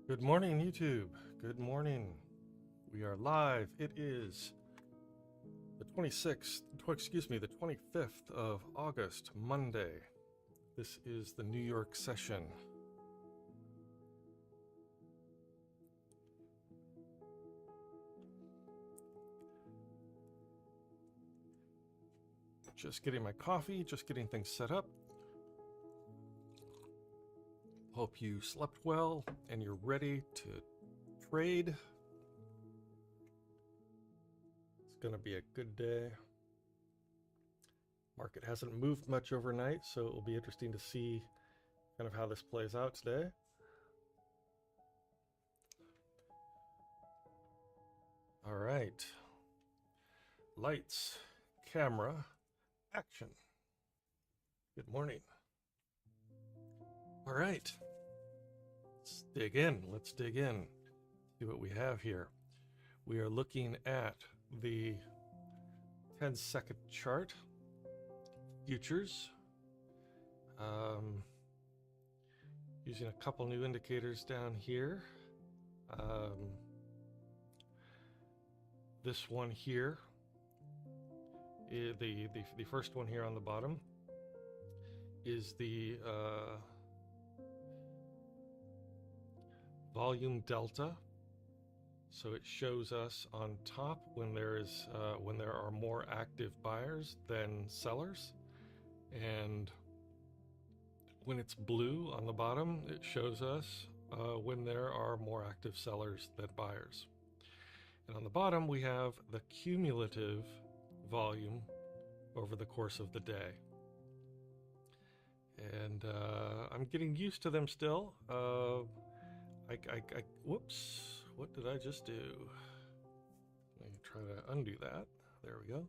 Good morning, YouTube. Good morning. We are live. It is the 25th of August, Monday. This is the New York session. Just getting my coffee, just getting things set up. Hope you slept well and you're ready to trade. It's going to be a good day. Market hasn't moved much overnight, so it will be interesting to see kind of how this plays out today. All right. Lights, camera, action. Good morning. All right. Let's dig in. Let's dig in. See what we have here. We are looking at the 10-second chart, futures, using a couple new indicators down here. This one here, the first one here on the bottom, is the volume delta. So it shows us on top when there are more active buyers than sellers, and when it's blue on the bottom, it shows us when there are more active sellers than buyers. And on the bottom, we have the cumulative volume over the course of the day. And I'm getting used to them still. Whoops, what did I just do? Let me try to undo that. There we go.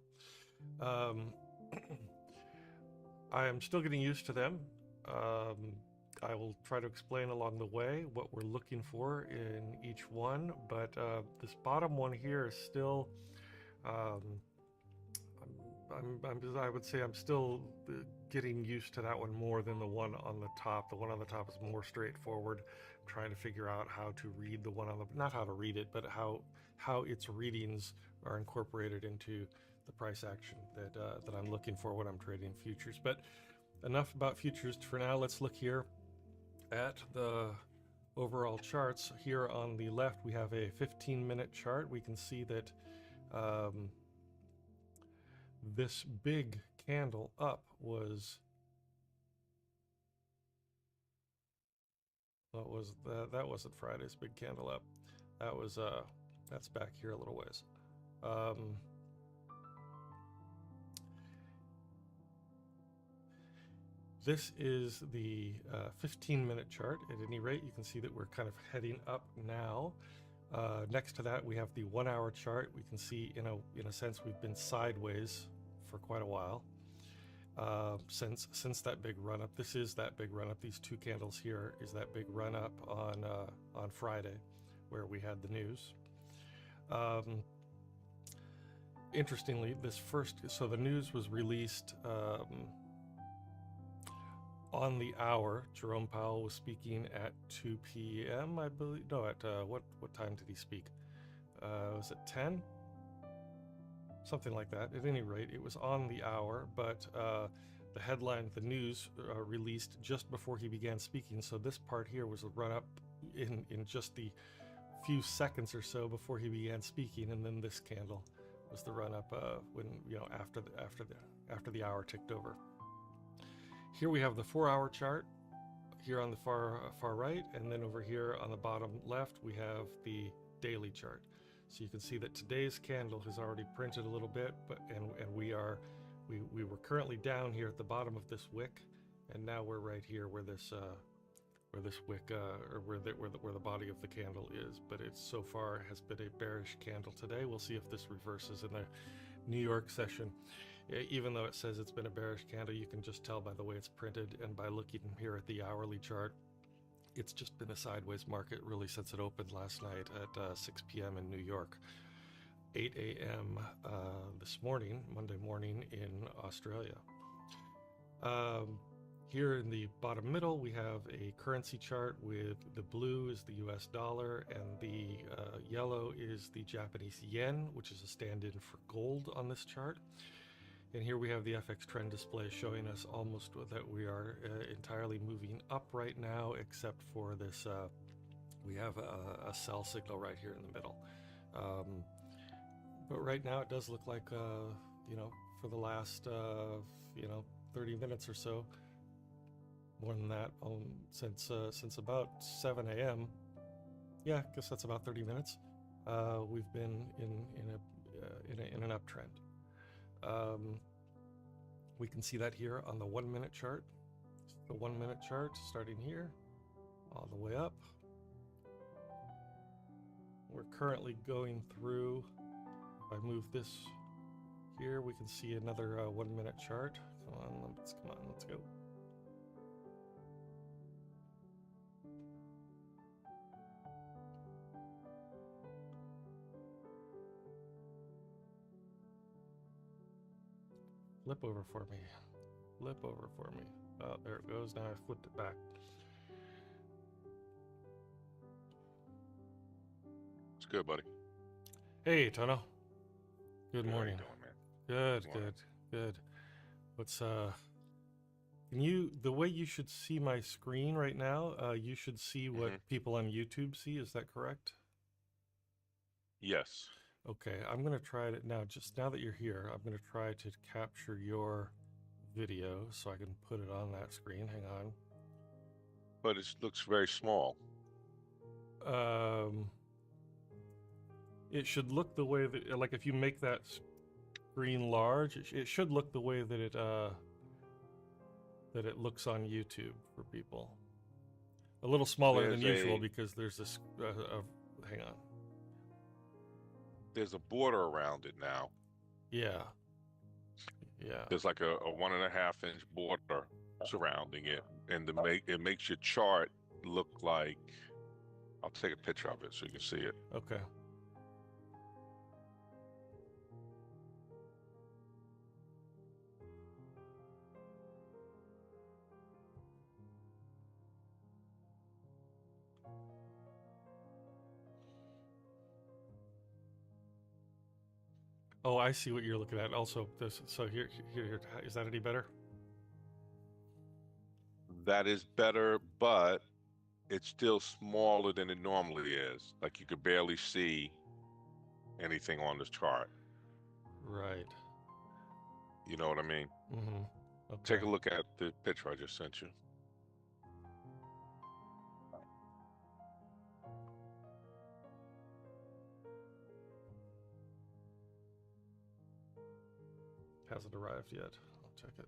I am still getting used to them. I will try to explain along the way what we're looking for in each one, but this bottom one here is still, I would say I'm still getting used to that one more than the one on the top. The one on the top is more straightforward. I'm trying to figure out how to read the one on the, not how to read it, but how its readings are incorporated into the price action that I'm looking for when I'm trading futures. But enough about futures for now. Let's look here at the overall charts. Here on the left, we have a 15-minute chart. We can see that this big candle up was, what was that? That wasn't Friday's big candle up. That was that's back here a little ways. This is the 15-minute chart. At any rate, you can see that we're kind of heading up now. Next to that, we have the 1-hour chart. We can see, in a sense, we've been sideways for quite a while since that big run up. This is that big run up. These two candles here is that big run up on Friday, where we had the news. Interestingly, so the news was released on the hour. Jerome Powell was speaking at 2 p.m. I believe. No, at what time did he speak? Was it 10? Something like that. At any rate, it was on the hour, but the headline, the news released just before he began speaking. So this part here was a run up in just the few seconds or so before he began speaking, and then this candle was the run up when after the hour ticked over. Here we have the 4-hour chart here on the far right, and then over here on the bottom left we have the daily chart. So you can see that today's candle has already printed a little bit, but we were currently down here at the bottom of this wick, and now we're right here where this wick or where the body of the candle is. But it so far has been a bearish candle today. We'll see if this reverses in the New York session. Even though it says it's been a bearish candle, you can just tell by the way it's printed and by looking here at the hourly chart. It's just been a sideways market really since it opened last night at 6 p.m. in New York, 8 a.m. This morning, Monday morning in Australia. Here in the bottom middle, we have a currency chart with the blue is the US dollar and the yellow is the Japanese yen, which is a stand-in for gold on this chart. And here we have the FX trend display showing us almost that we are entirely moving up right now, except for this, we have a sell signal right here in the middle. But right now it does look like, you know, for the last, you know, 30 minutes or so, more than that, since about 7 a.m. Yeah, I guess that's about 30 minutes. We've been in an uptrend. We can see that here on the 1 minute chart. The 1 minute chart starting here, all the way up. We're currently going through, if I move this here, we can see another 1 minute chart. Come on, let's go. Flip over for me. Flip over for me. Oh, there it goes. Now I flipped it back. It's good, buddy. Hey, Tono. Good morning. How you doing, man? Good. What's can you, the way you should see my screen right now, you should see what people on YouTube see, is that correct? Yes. Okay, I'm gonna try it now. Just now that you're here, I'm gonna try to capture your video so I can put it on that screen. Hang on. But it looks very small. It should look the way that, like, if you make that screen large, it should look the way that it looks on YouTube for people. A little smaller than usual because there's this. Hang on. There's a border around it now. Yeah. There's like a 1.5 inch border surrounding it, and it makes your chart look like. I'll take a picture of it so you can see it. Okay. Oh, I see what you're looking at. Also, this. So here. Is that any better? That is better, but it's still smaller than it normally is. Like you could barely see anything on this chart. Right. You know what I mean? Mm-hmm. Okay. Take a look at the picture I just sent you. Hasn't arrived yet. I'll check it.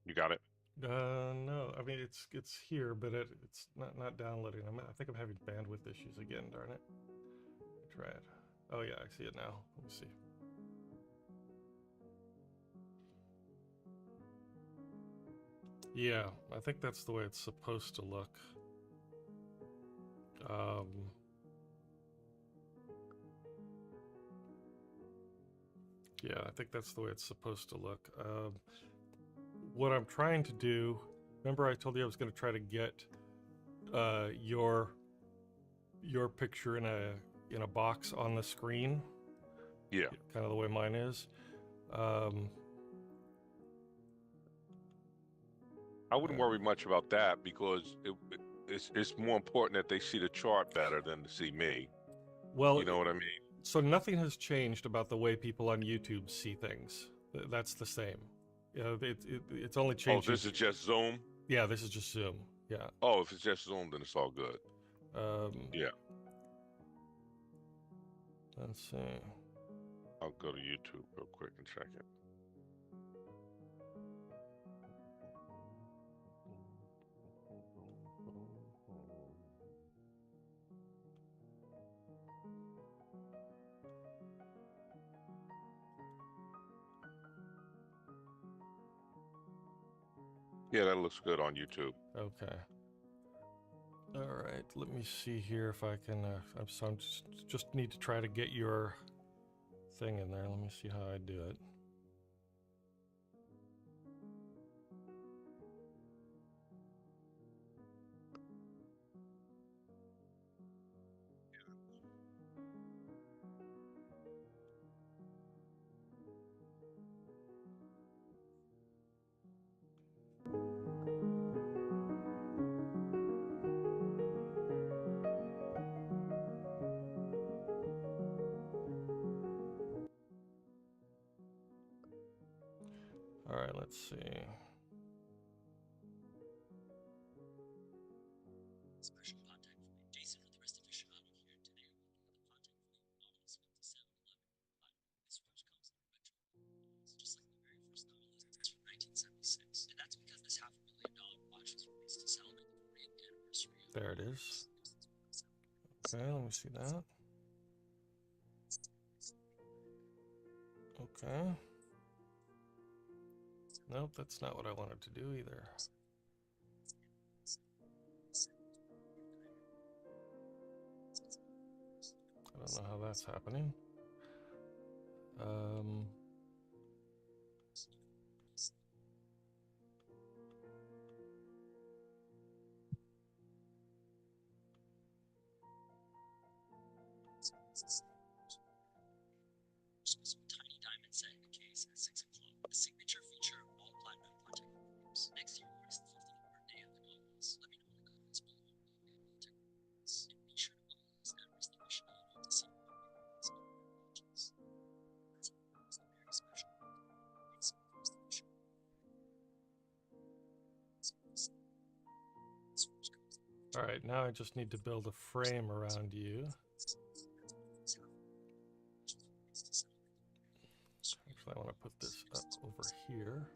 You got it? No. I mean, it's here, but it's not downloading. I think I'm having bandwidth issues again. Darn it. Try it. Oh yeah, I see it now. Let me see. Yeah, I think that's the way it's supposed to look. Yeah, I think that's the way it's supposed to look. What I'm trying to do, remember I told you I was going to try to get your picture in a box on the screen. Yeah. Kind of the way mine is. I wouldn't worry much about that because it's more important that they see the chart better than to see me. Well, you know what I mean? So nothing has changed about the way people on YouTube see things. That's the same. It's only changed. Oh, this is just Zoom? Yeah, this is just Zoom. Yeah. Oh, if it's just Zoom, then it's all good. Yeah. Let's see. I'll go to YouTube real quick and check it. Yeah, that looks good on YouTube. Okay. All right, let me see here if I can. I'm just need to try to get your thing in there. Let me see how I do it. All right, let's see. Special contact for me. Jason with the rest aficionado here today. Welcome to the contact for the Models 5711. This watch comes in retro. It's just like the very first novelist. It's from 1976. And that's because this $500,000 watch was released to celebrate the 40th anniversary. There it is. Okay, let me see that. Okay. Nope, that's not what I wanted to do either. I don't know how that's happening. Some tiny diamond set in the case at 6 o'clock. A signature feature of all platinum contact forms. Next year marks the 50th birthday of the novels. Let me know in the comments below. And be sure to follow us at Rest Aficionado to see more videos on our watches. That's very special. It's Rest Aficionado. All right, now I just need to build a frame around you. Actually, I want to put this up over here.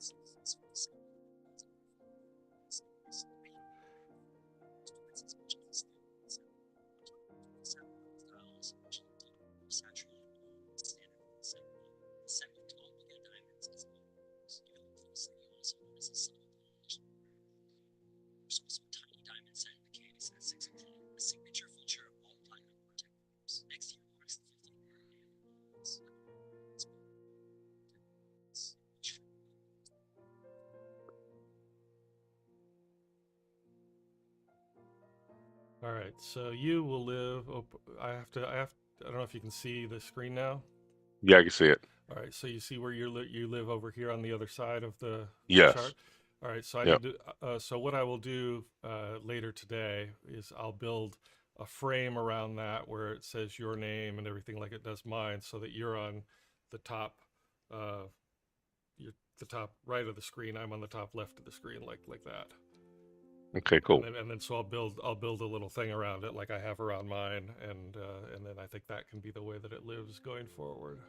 Signature feature of all platinum contact forms. Next year marks the 50th birthday of the novels. All right, so you will live. I don't know if you can see the screen now. Yeah, I can see it. All right, so you see where you live over here on the other side of the Yes. chart. All right, so I Yep. need to. So what I will do later today is I'll build a frame around that where it says your name and everything like it does mine, so that you're on the top. You're the top right of the screen. I'm on the top left of the screen, like that. Okay, cool. And then so I'll build a little thing around it like I have around mine, and then I think that can be the way that it lives going forward.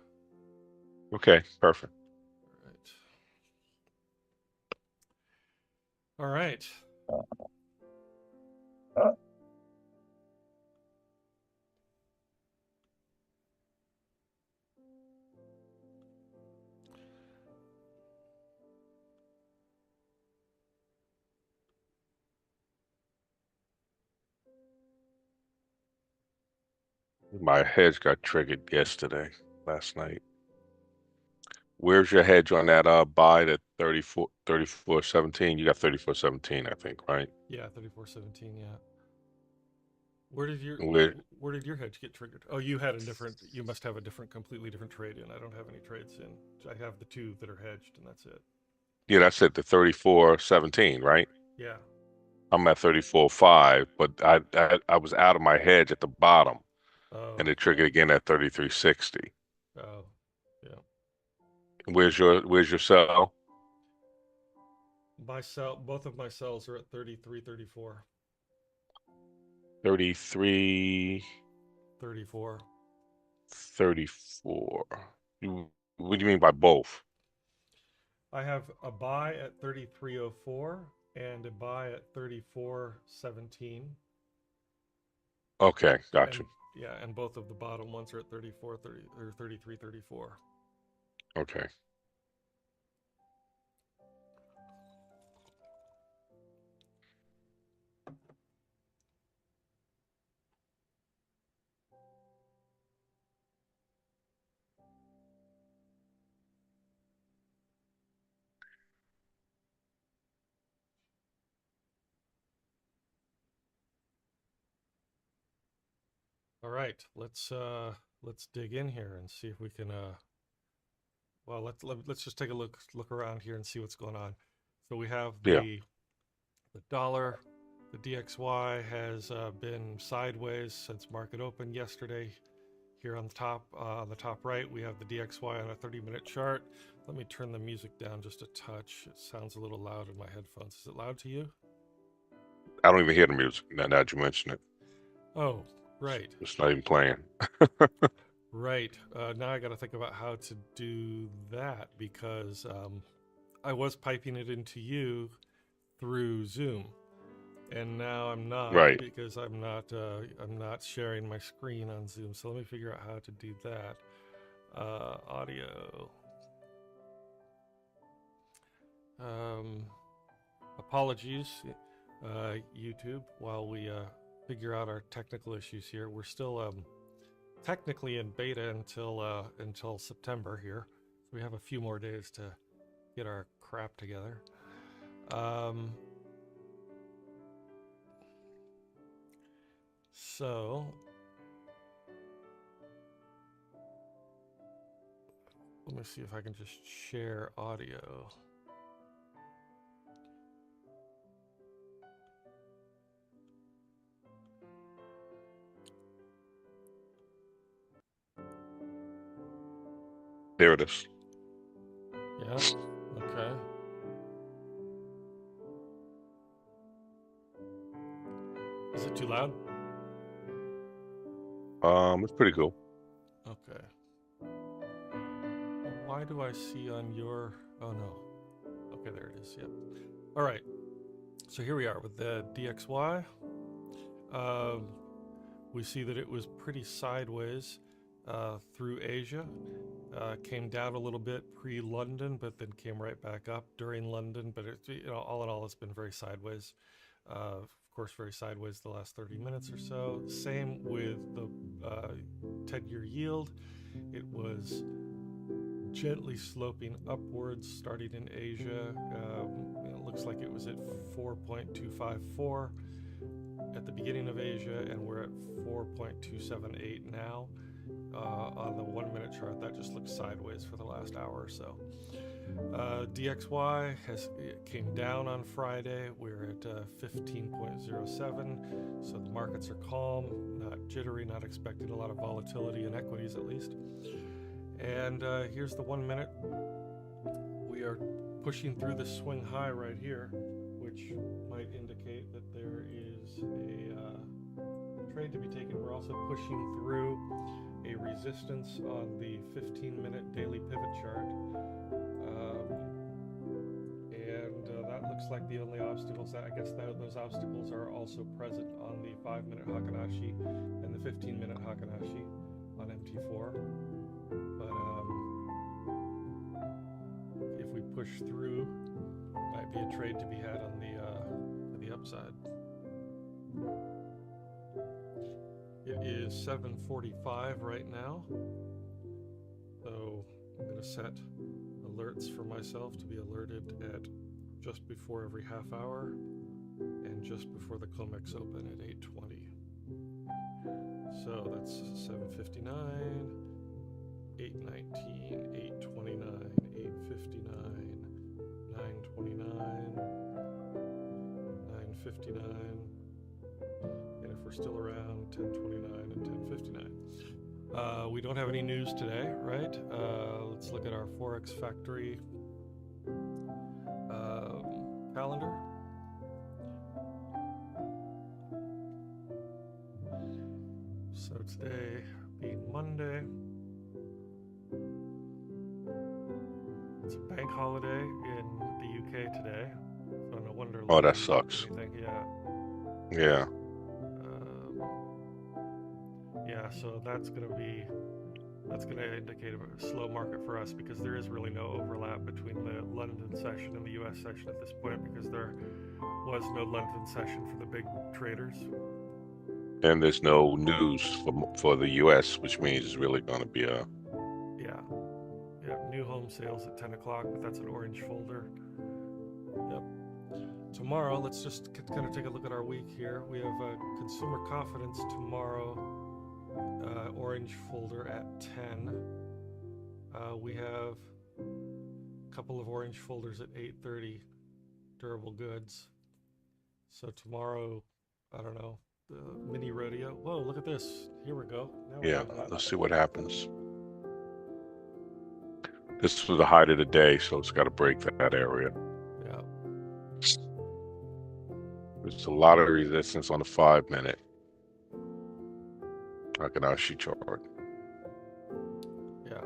Okay, perfect. All right. My hedge got triggered last night. Where's your hedge on that buy at 34.17? You got 34.17, I think, right? Yeah, 34.17, yeah. Where did your hedge get triggered? Oh, you must have a completely different trade in. I don't have any trades in. I have the two that are hedged, and that's it. Yeah, that's at the 34.17, right? Yeah. I'm at 34.5, but I was out of my hedge at the bottom, and it triggered again at 33.60. Oh, yeah. Where's your sell? Both of my cells are at 33, 34. 33. 34. 34. What do you mean by both? I have a buy at 33.04 and a buy at 34.17. Okay, got And you. yeah, and both of the bottom ones are at 34.30 or 33.34. Okay. All right, let's dig in here and see if we can well, let's just take a look around here and see what's going on. So we have Yeah. the dollar, the DXY has been sideways since market open yesterday. Here on the top right, we have the DXY on a 30-minute chart. Let me turn the music down just a touch. It sounds a little loud in my headphones. Is it loud to you? I don't even hear the music now that you mention it. Oh, right. It's not even playing. Right. Now I got to think about how to do that because I was piping it into you through Zoom, and now I'm not Right. because I'm not sharing my screen on Zoom. So let me figure out how to do that. Audio. Apologies, YouTube. While we figure out our technical issues here, we're still technically in beta until September here. So we have a few more days to get our crap together. So let me see if I can just share audio. There it is. Yeah. Okay. Is it too loud? It's pretty cool. Okay. Why do I see on your... Oh, no. Okay, there it is. Yep. All right. So here we are with the DXY. We see that it was pretty sideways through Asia. Came down a little bit pre-London, but then came right back up during London. But all in all, it's been very sideways. Of course, very sideways the last 30 minutes or so. Same with the 10-year yield. It was gently sloping upwards starting in Asia. It looks like it was at 4.254 at the beginning of Asia, and we're at 4.278 now. On the 1-minute chart, that just looks sideways for the last hour or so. DXY came down on Friday. We're at 15.07, so the markets are calm, not jittery, not expecting a lot of volatility in equities at least. And here's the 1 minute. We are pushing through the swing high right here, which might indicate that there is a trade to be taken. We're also pushing through a resistance on the 15-minute daily pivot chart. And that looks like the only obstacles. I guess those obstacles are also present on the 5-minute Hakanashi and the 15-minute Hakanashi on MT4. But if we push through, might be a trade to be had on the upside. It is 7:45 right now, so I'm going to set alerts for myself to be alerted at just before every half hour and just before the COMEX open at 8:20. So that's 7:59, 8:19, 8:29, 8:59, 9:29, 9:59. And if we're still around 10:29 and 10:59. We don't have any news today, right? Let's look at our Forex Factory calendar. So today being Monday, holiday in the UK today, so no wonder. Oh, that London sucks. anything. Yeah. Yeah. Yeah, so that's going to indicate a slow market for us because there is really no overlap between the London session and the US session at this point because there was no London session for the big traders. And there's no news for the US, which means it's really going to be a... Yeah, new home sales at 10 o'clock, but that's an orange folder. Yep. Tomorrow, let's just kind of take a look at our week here. We have consumer confidence tomorrow, orange folder at 10. We have a couple of orange folders at 8:30, durable goods. So tomorrow, I don't know, the mini rodeo. Whoa, look at this. Here we go. Yeah, let's see what happens. This was the height of the day, so it's got to break that area. Yeah. There's a lot of resistance on the 5-minute Fibonacci chart. Yeah.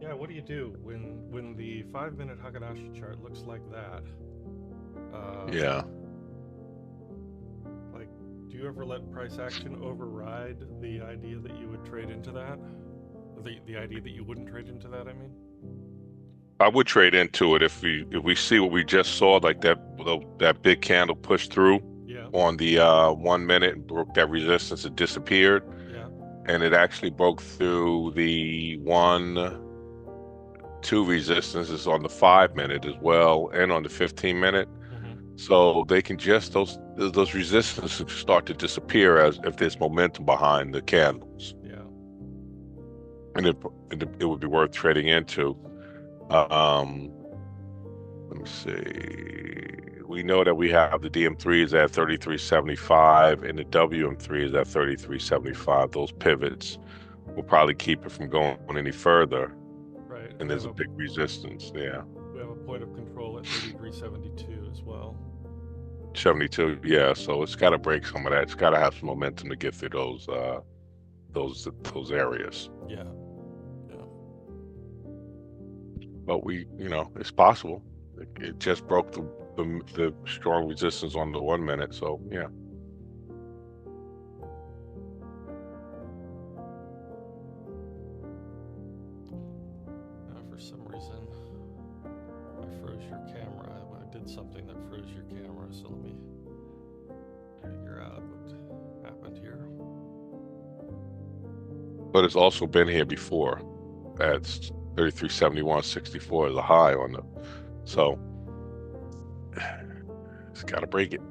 Yeah, what do you do when the 5-minute Fibonacci chart looks like that? Yeah. Like, do you ever let price action override the idea that you would trade into that? The idea that you wouldn't trade into that, I mean? I would trade into it if we see what we just saw, like that big candle pushed through on the 1 minute and broke that resistance. It disappeared. Yeah. And it actually broke through the 1, 2 resistances on the 5-minute as well, and on the 15-minute. So they can just those resistances start to disappear as if there's momentum behind the candles. Yeah. And it would be worth trading into. Let me see. We know that we have the DM3 is at 33.75 and the WM3 is at 33.75. Those pivots will probably keep it from going any further. Right. And there's a big resistance. Yeah. We have a point of control at 33.72 as well. 72. Yeah. So it's got to break some of that. It's got to have some momentum to get through those areas. Yeah. But it's possible. It just broke the strong resistance on the 1 minute. So yeah. For some reason, I froze your camera. I did something that froze your camera. So let me figure out what happened here. but it's also been here before at 3371.64 is a high on the, so it's got to break it.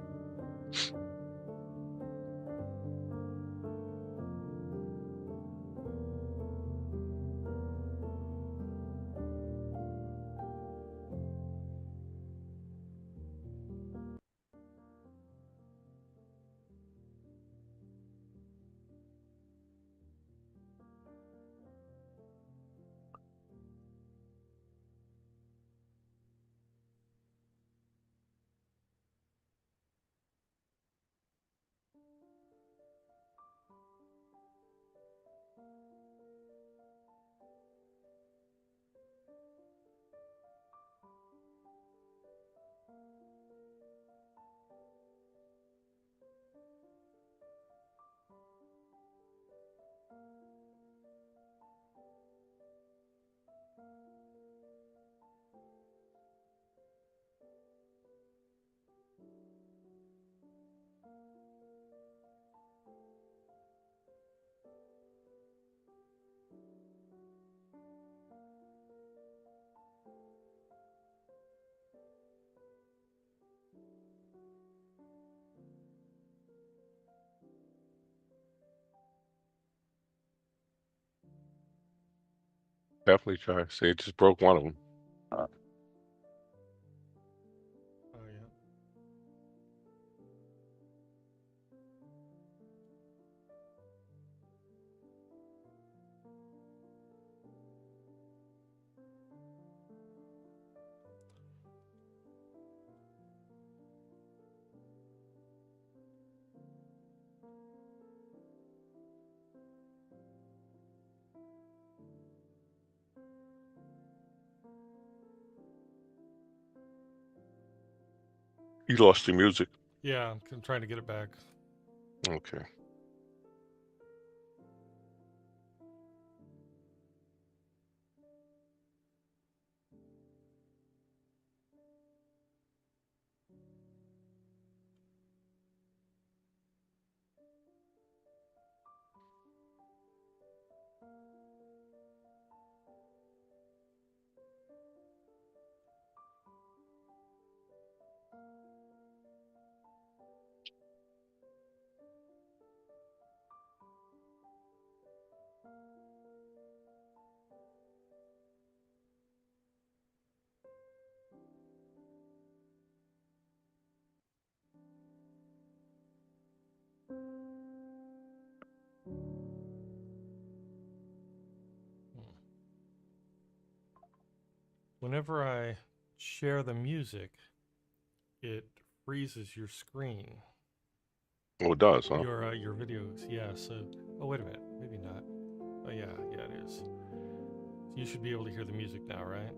Definitely try. See, it just broke one of them. Oh yeah. You lost your music. Yeah, I'm trying to get it back. Okay. Whenever I share the music, it freezes your screen. Oh, it does, huh? Your videos, yeah. So, oh wait a minute, maybe not. Oh yeah, yeah it is. You should be able to hear the music now, right?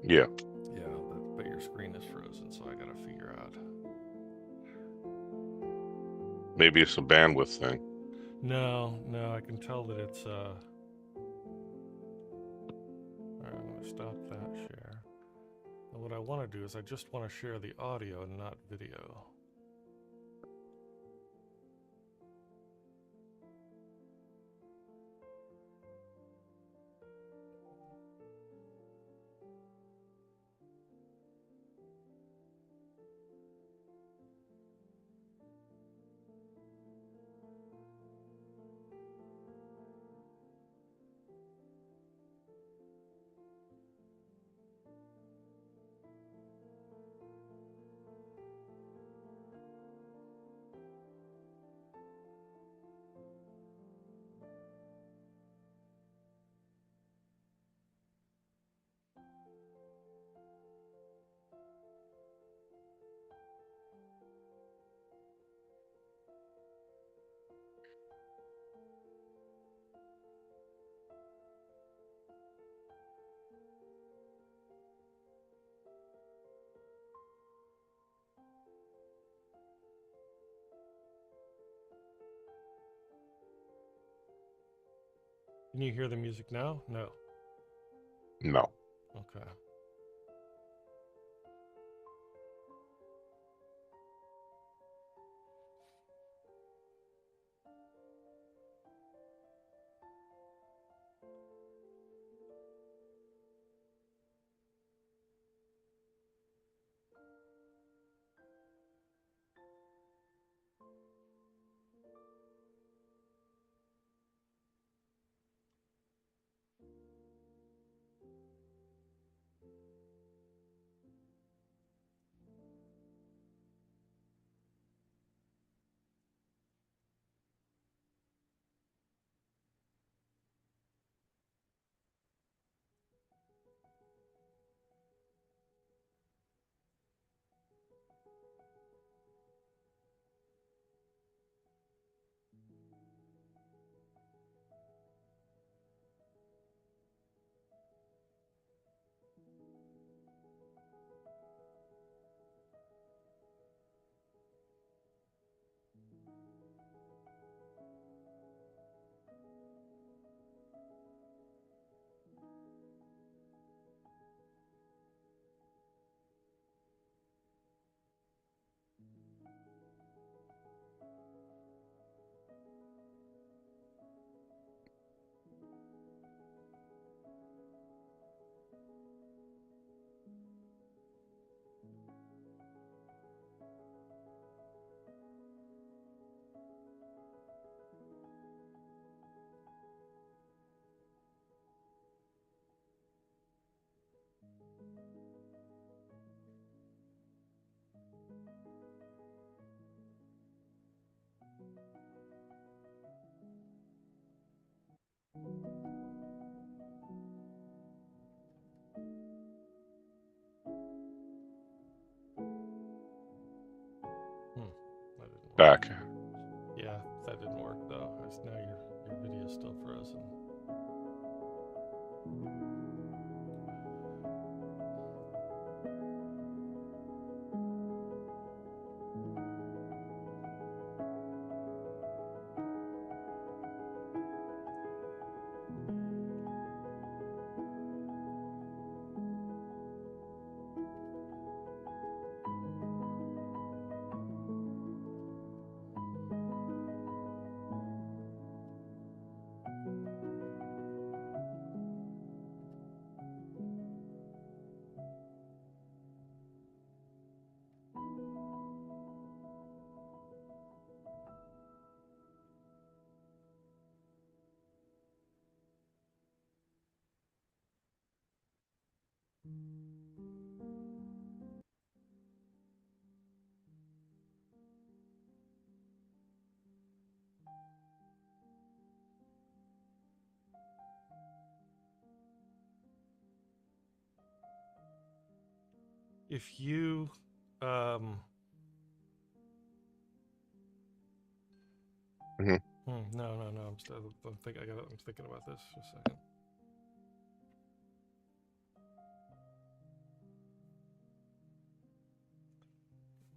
Yeah. Yeah, but your screen is frozen, so I gotta figure out. Maybe it's a bandwidth thing. No, I can tell that it's All right, I'm gonna stop that share. And what I want to do is I just want to share the audio and not video. Can you hear the music now? No. No. Okay. Back. Yeah, that didn't work though. Now your video's still frozen. If you no, I'm thinking about this for a second.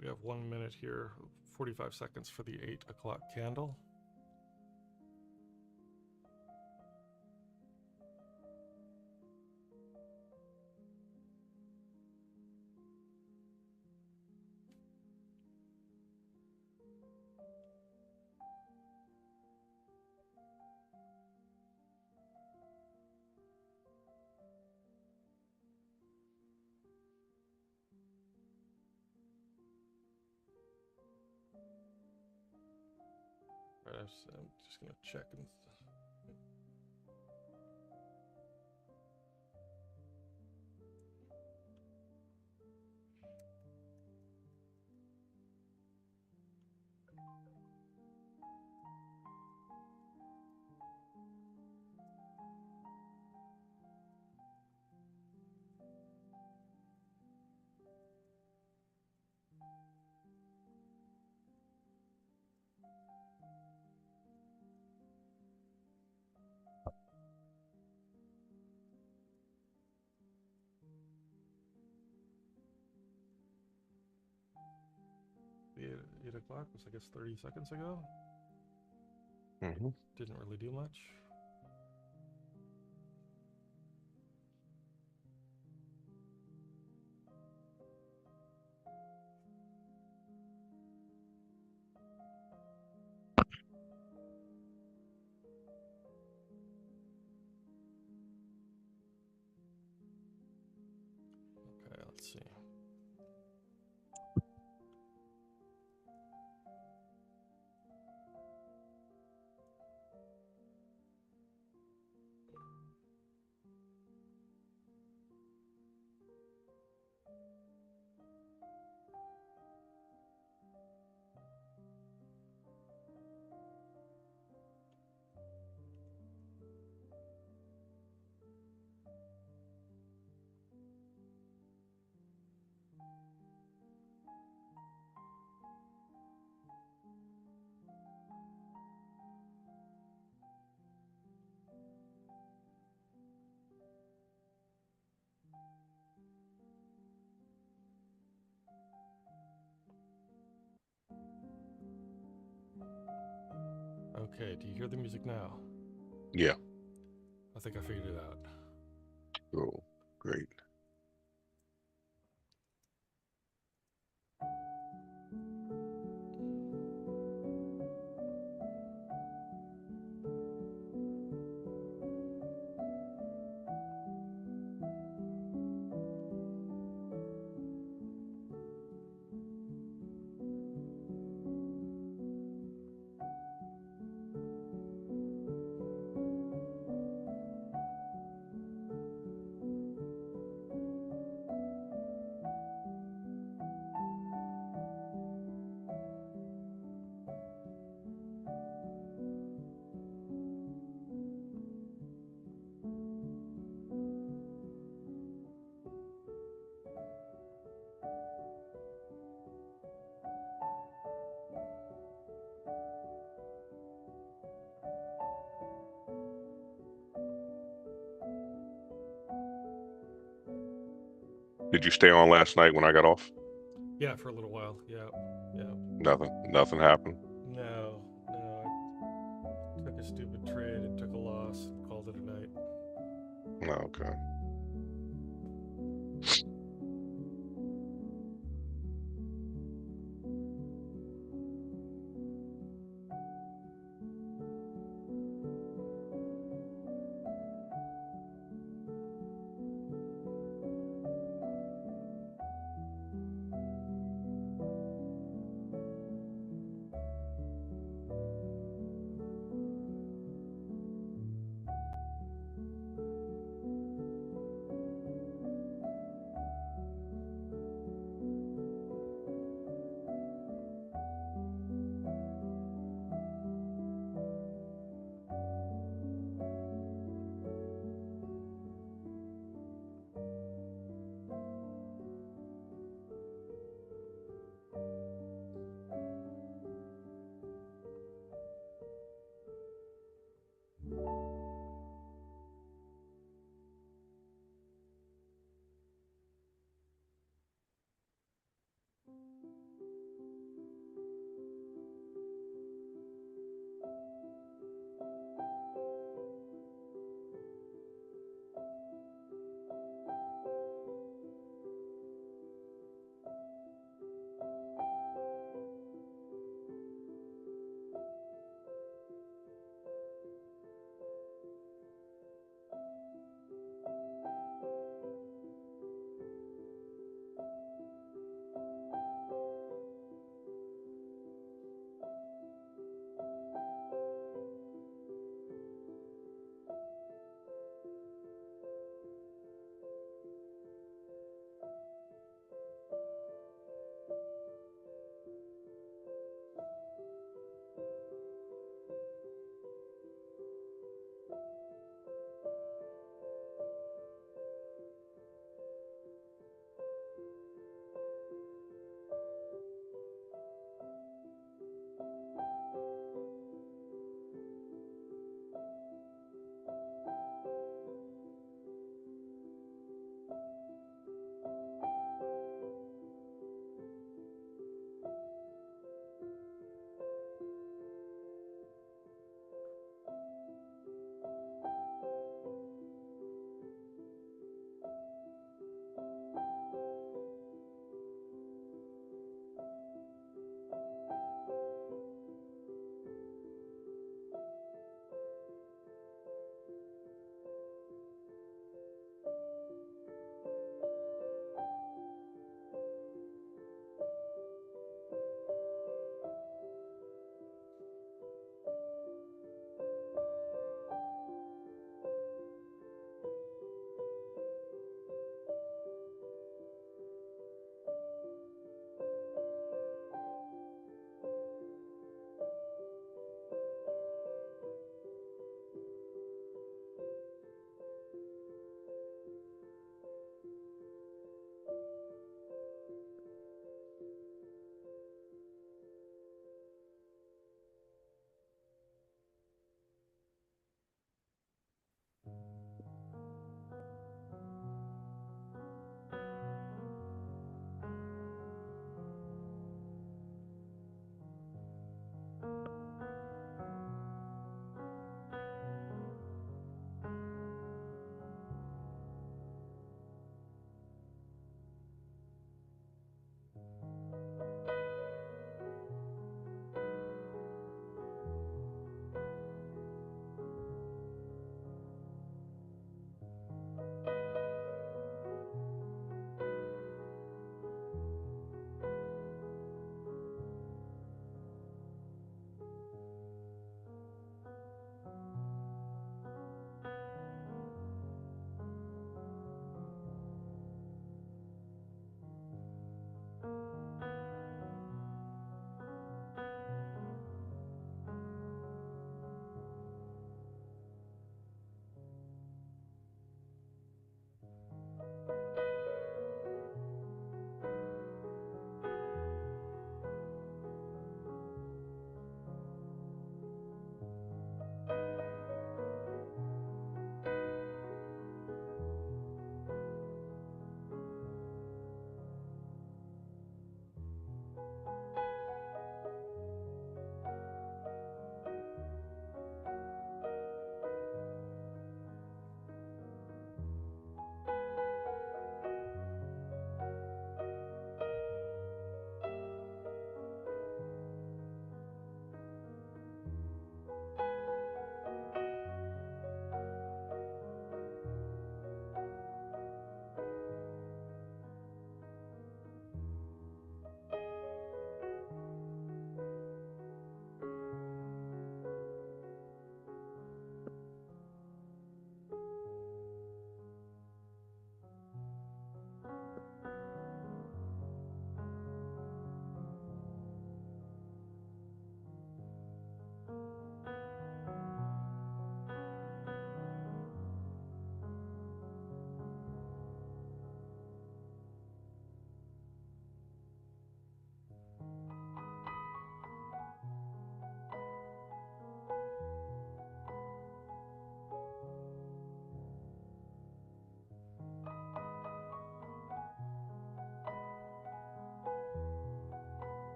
We have 1 minute here, 45 seconds for the 8 o'clock candle. Right, I'm just gonna check and. The 8 o'clock was, I guess, 30 seconds ago. Didn't really do much. Okay, let's see. Okay, do you hear the music now? Yeah. I think I figured it out. Oh, great. Did you stay on last night when I got off? Yeah, for a little while. Yeah, yeah. Nothing happened. No, I took a stupid trade. It took a loss. And called it a night. No, okay.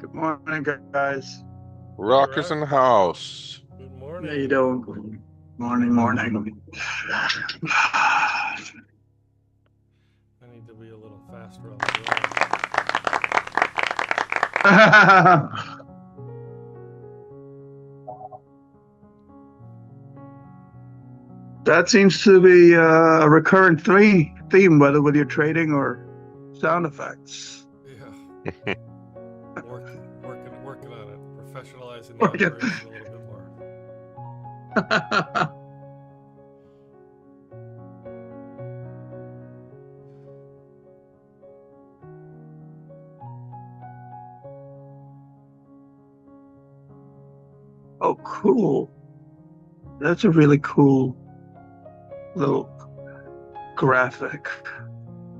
Good morning, guys. Rockers Rock. in the house. Good How morning. you doing? Morning. I need to be a little faster on the roll. That seems to be a recurrent theme, whether with your trading or sound effects. Yeah. Working on it. Professionalizing the Working. operation a little bit more. Oh, cool. That's a really cool little graphic.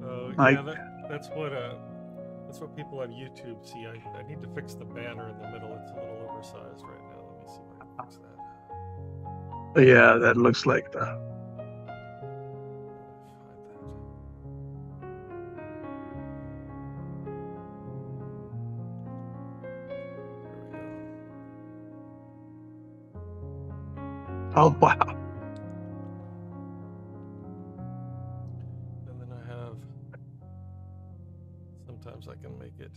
Oh, I- yeah, that's what people on YouTube see. I need to fix the banner in the middle. It's a little oversized right now. Let me see if I can fix that. Yeah, that looks like the. Find that. There we go. Oh, wow. And then I have. Sometimes I can make it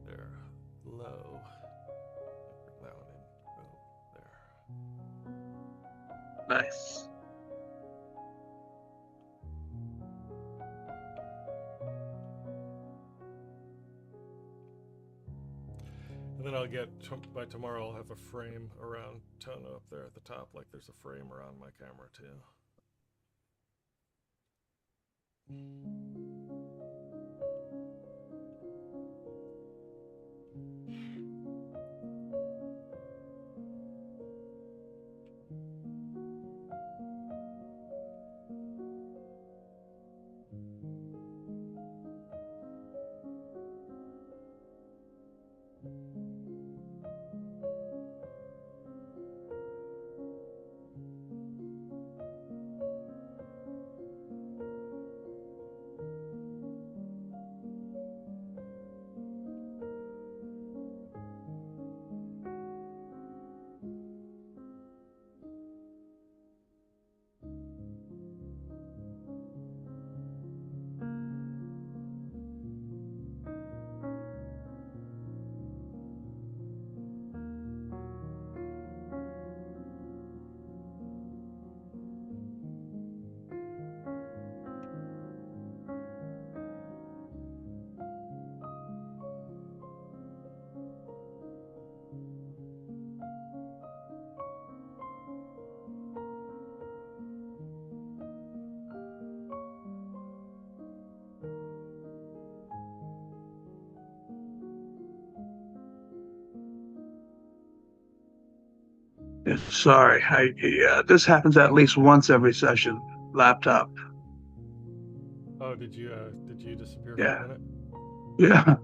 there low. Bring that one in. Boom. There. Nice. And then I'll get by tomorrow. I'll have a frame around Tono up there at the top, like there's a frame around my camera too. Yeah, sorry. This happens at least once every session. Laptop. Oh, did you disappear Yeah. for a minute? Yeah. Uh,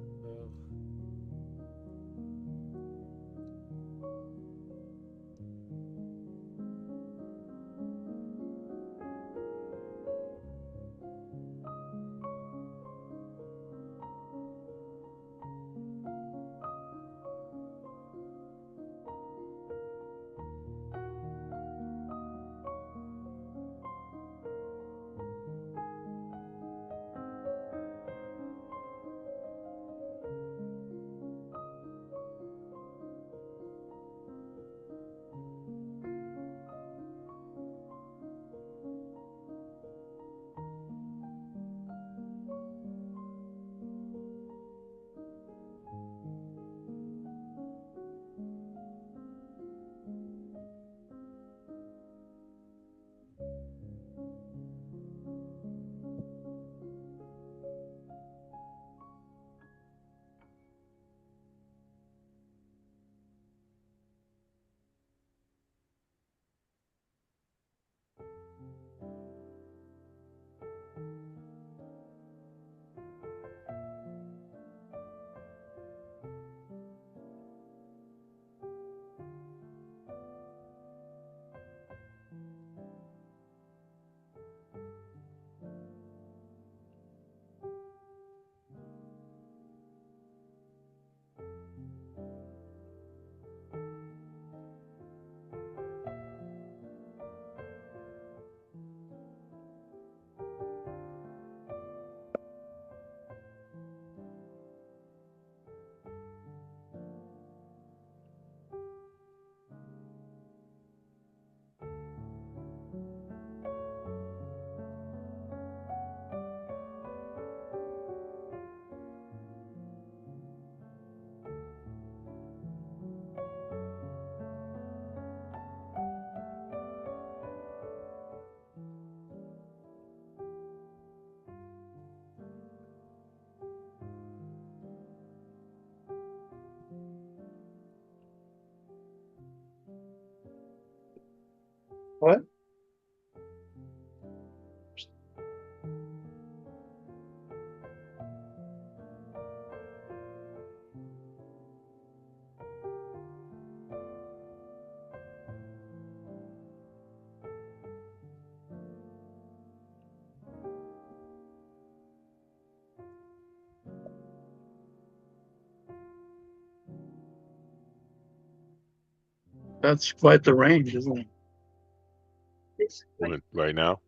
What? That's quite the range, isn't it? Right now.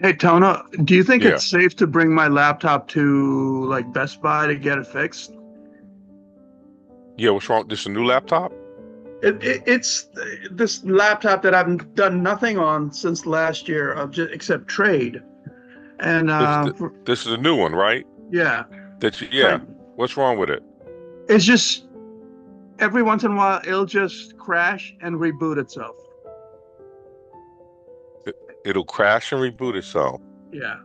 Hey, Tono, do you think Yeah. it's safe to bring my laptop to like Best Buy to get it fixed? Yeah, what's wrong? This a new laptop? It's this laptop that I've done nothing on since last year, except trade. And This is a new one, right? yeah, Yeah. What's wrong with it? it's just every once in a while it'll just crash and reboot itself. It'll crash and reboot itself. Yeah,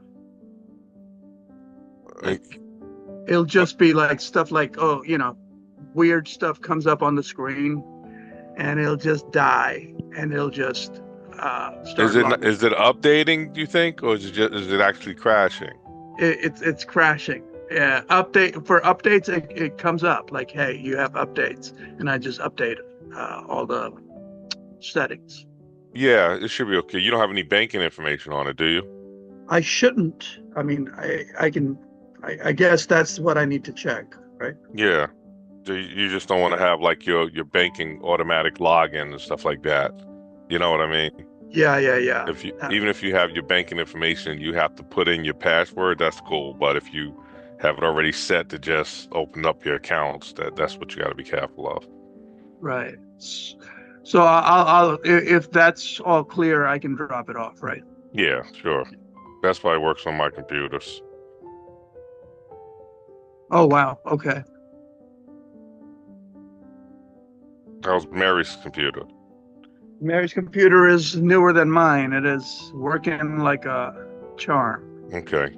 Like, it'll just be like stuff like, oh, weird stuff comes up on the screen, and it'll just die, and it'll just start logging. is it updating, do you think, or is it actually crashing? It's crashing. Yeah, for updates, it comes up like, hey, you have updates, and I just update all the settings. Yeah, it should be okay. You don't have any banking information on it, do you? I shouldn't. I mean, I guess that's what I need to check, right? Yeah. You just don't want to have like your banking automatic login and stuff like that. You know what I mean? Yeah. Even if you have your banking information, you have to put in your password, that's cool. But if you have it already set to just open up your accounts, that's what you got to be careful of. Right. So I'll if that's all clear, I can drop it off, right? Yeah, sure. Best Buy works on my computers. Oh wow. Okay. How's Mary's computer? Mary's computer is newer than mine. It is working like a charm. Okay.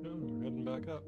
Yeah, we're heading back up.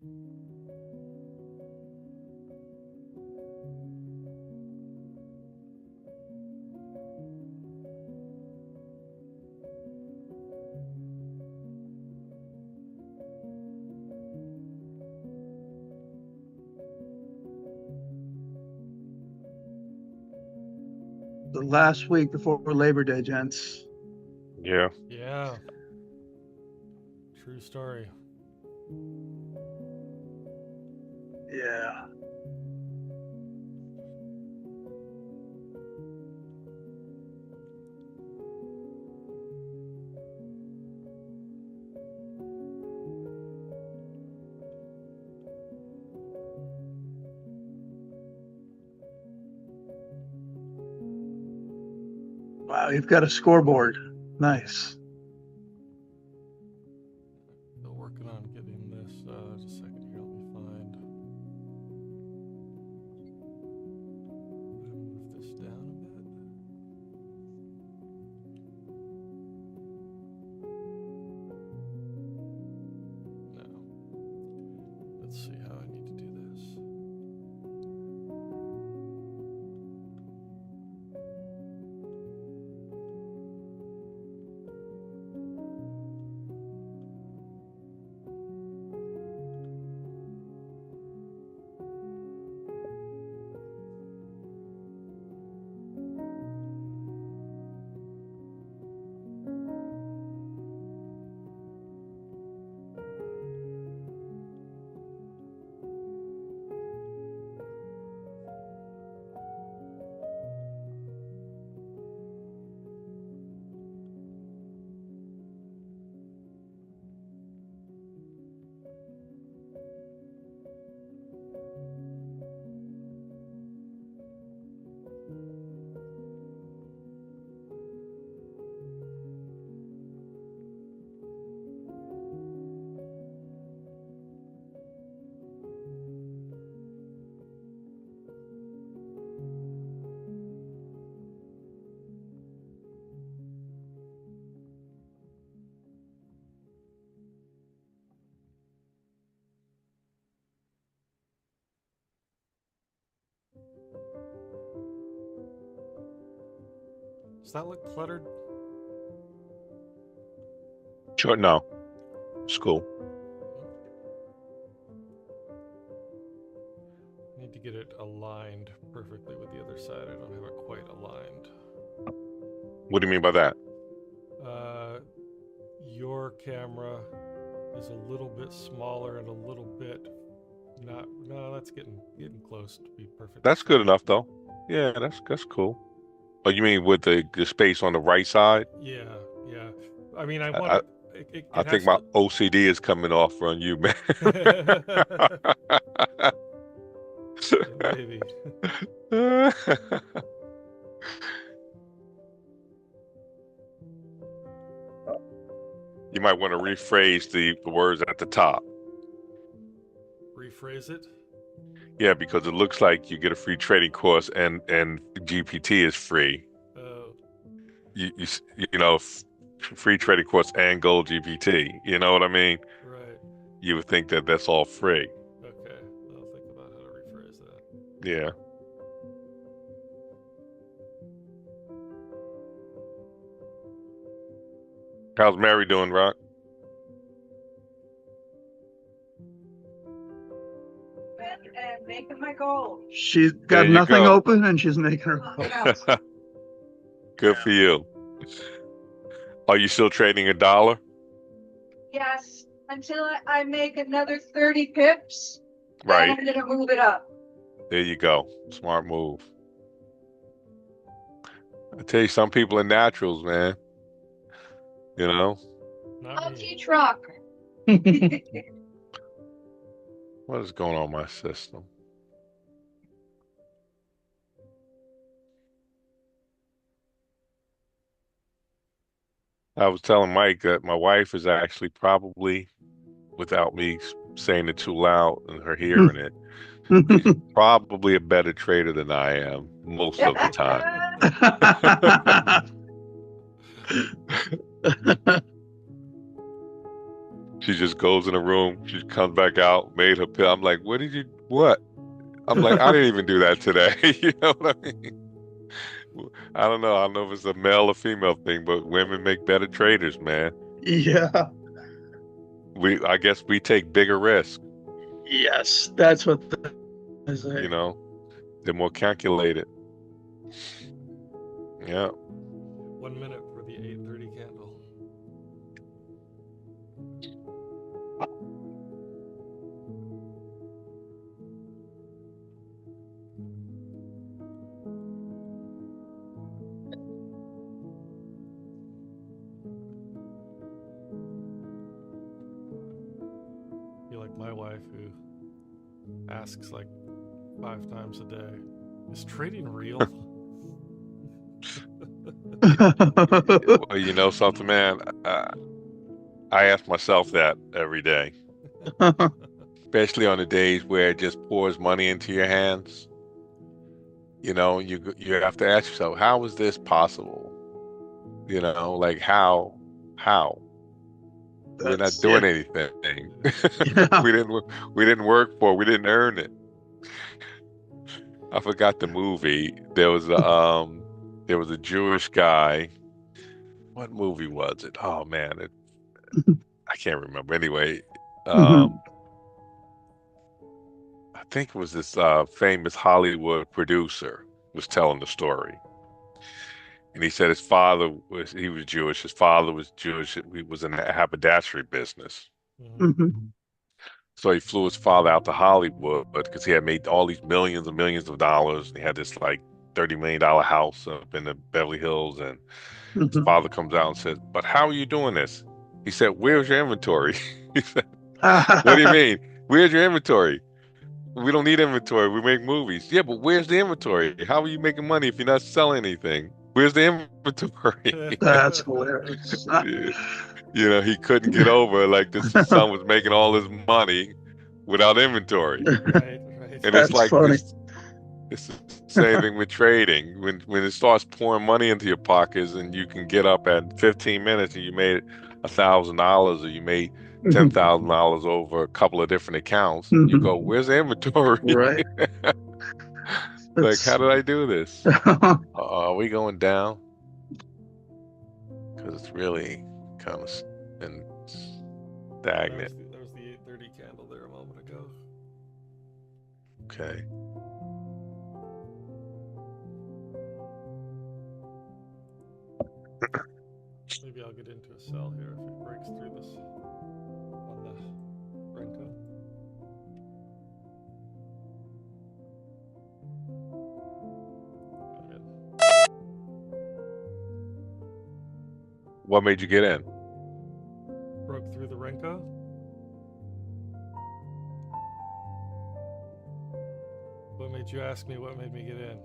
The last week before Labor Day, gents. Yeah. Yeah. True story. Yeah. Wow, you've got a scoreboard. Nice. Still working on getting this. Just a second here. Let me find. Move this down a bit. No. Let's see how I need to do this. Does that look cluttered? Sure. No. It's cool. Need to get it aligned perfectly with the other side. I don't have it quite aligned. What do you mean by that? Your camera is a little bit smaller and a little bit not. No, that's getting close to be perfect. That's good enough, though. Yeah, that's cool. Oh, you mean with the space on the right side? Yeah. I mean, I want it. I think my OCD is coming off on you, man. Maybe. You might want to rephrase the words at the top. Rephrase it. Yeah, because it looks like you get a free trading course and GPT is free. Oh. You know, free trading course and gold GPT. You know what I mean? Right. You would think that that's all free. Okay. I'll think about how to rephrase that. Yeah. How's Mary doing, Rock? And making my goal. She's got There you nothing go. open and she's making her goal. Good for you. Are you still trading $1? Yes, until I make another 30 pips. Right. And I'm gonna move it up. There you go. Smart move. I tell you, some people are naturals, man. You know? Not I'll me. teach Rock. What is going on in my system? I was telling Mike that my wife is actually probably, without me saying it too loud and her hearing it, she's probably a better trader than I am most of the time. She just goes in a room. She comes back out, made her pill. I'm like, what? I'm like, I didn't even do that today. You know what I mean? I don't know. I don't know if it's a male or female thing, but women make better traders, man. Yeah. I guess we take bigger risks, Yes, that's what I say. you know. They're more calculated. Yeah. 1 minute for the 8:30 candle. You're like my wife who asks like 5 times a day, is trading real? Well, you know something, man. I ask myself that every day, especially on the days where it just pours money into your hands. You know, you have to ask yourself, how is this possible? You know, like how we're not doing anything. Yeah. we didn't work for it. We didn't earn it. I forgot the movie. There was a Jewish guy. What movie was it? Oh man, I can't remember. Anyway, I think it was this famous Hollywood producer was telling the story. And he said his father was Jewish. His father was Jewish. He was in the haberdashery business. Mhm. So he flew his father out to Hollywood because he had made all these millions and millions of dollars. And he had this like $30 million house up in the Beverly Hills. And his Mhm. father comes out and says, "But how are you doing this?" He said, "Where's your inventory?" He said, "What do you mean? Where's your inventory? We don't need inventory. We make movies." "Yeah, but where's the inventory? How are you making money if you're not selling anything? Where's the inventory?" That's hilarious. You know, he couldn't get over like this son was making all his money without inventory. Right. And it's That's like funny. it's the same thing with trading. When it starts pouring money into your pockets and you can get up at 15 minutes and you made $1,000 or you made $10,000 over a couple of different accounts, you go, "Where's the inventory?" Right. Like, how It's did I do this? Are we going down? Because it's really kind of been stagnant. There was the 8:30 candle there a moment ago. Okay. Maybe I'll get into a sell here if it breaks through this on the Renko. What made you get in? Broke through the Renko. What made you ask me what made me get in?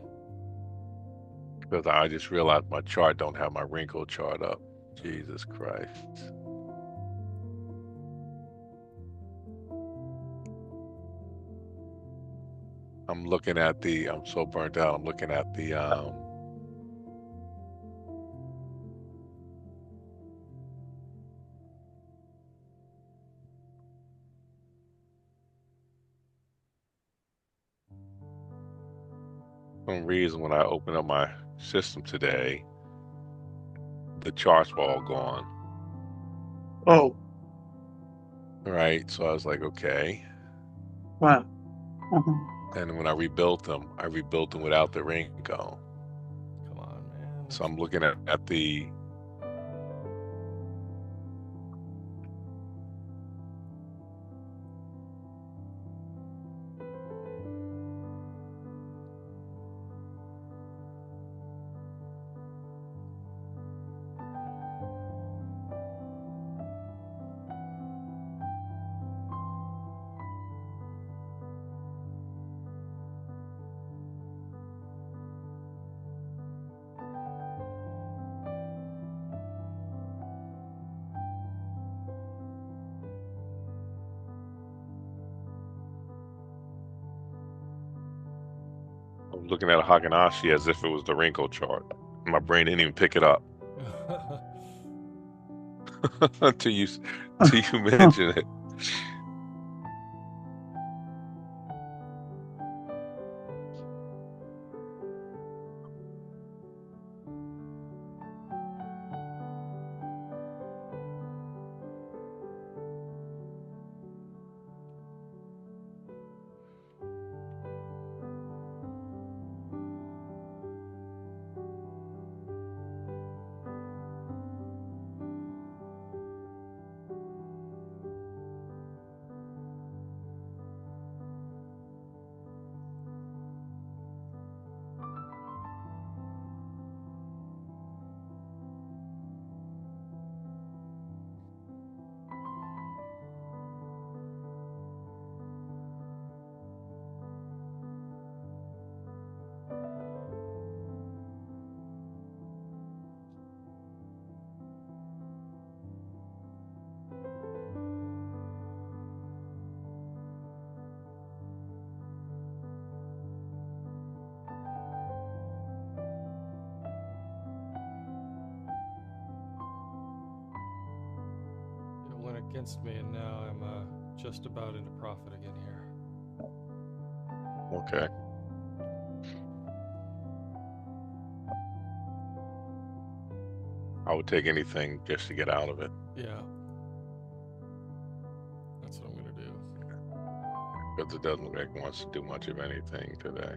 Because I just realized my chart don't have my wrinkle chart up. Jesus Christ. I'm so burnt out. I'm looking at the some reason when I opened up my system today, the charts were all gone. Oh, Right. So I was like, okay. wow. And when I rebuilt them without the wrinkle. Come on, man. So I'm looking at the I was looking at a Haganashi as if it was the wrinkle chart. My brain didn't even pick it up until till you mention it. It went against me, and now I'm just about into profit again here. Okay. I would take anything just to get out of it. Yeah. That's what I'm going to do. Because it doesn't look like it wants to do much of anything today.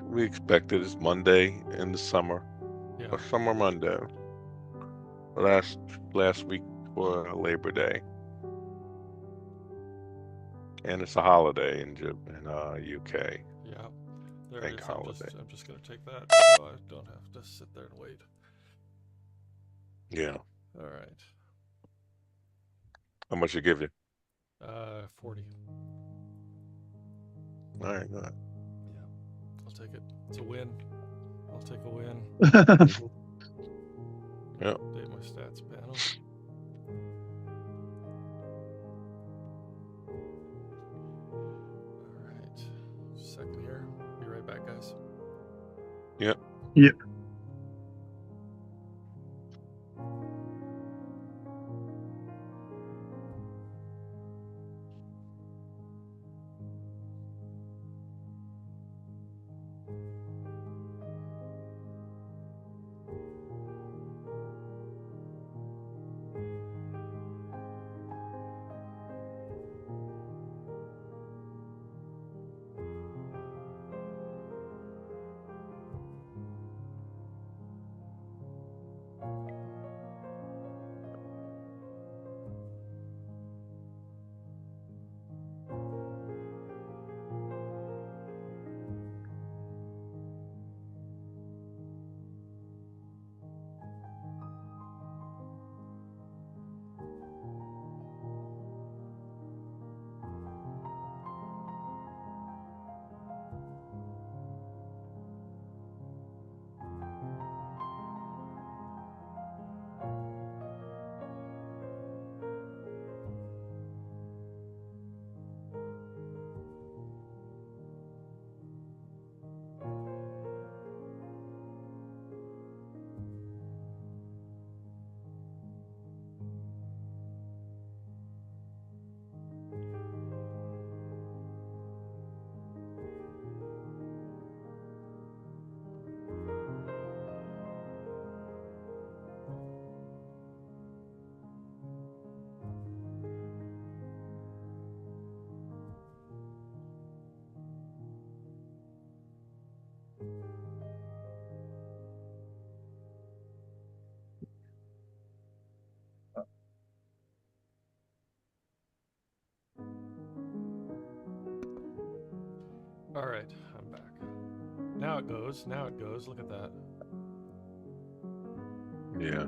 We expected it's Monday in the summer, Yeah. or summer Monday, last week for Labor Day, and it's a holiday in UK. Yeah. There Bank it is. holiday. I'm just going to take that so I don't have to sit there and wait. Yeah. All right. How much you give you? 40. All right, good. Yeah. I'll take it. It's a win. I'll take a win. Yep. Update my stats panel. All right. Second here. Be right back, guys. Yep. Yep. All right. I'm back. Now it goes. Now it goes. Look at that. Yeah.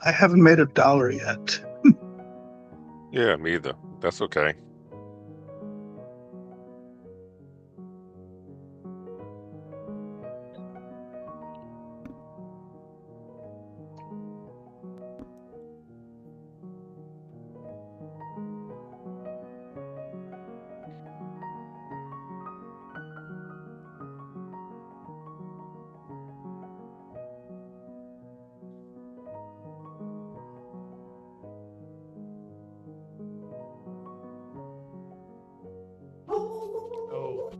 I haven't made $1 yet. Yeah, me either. That's okay. Oh,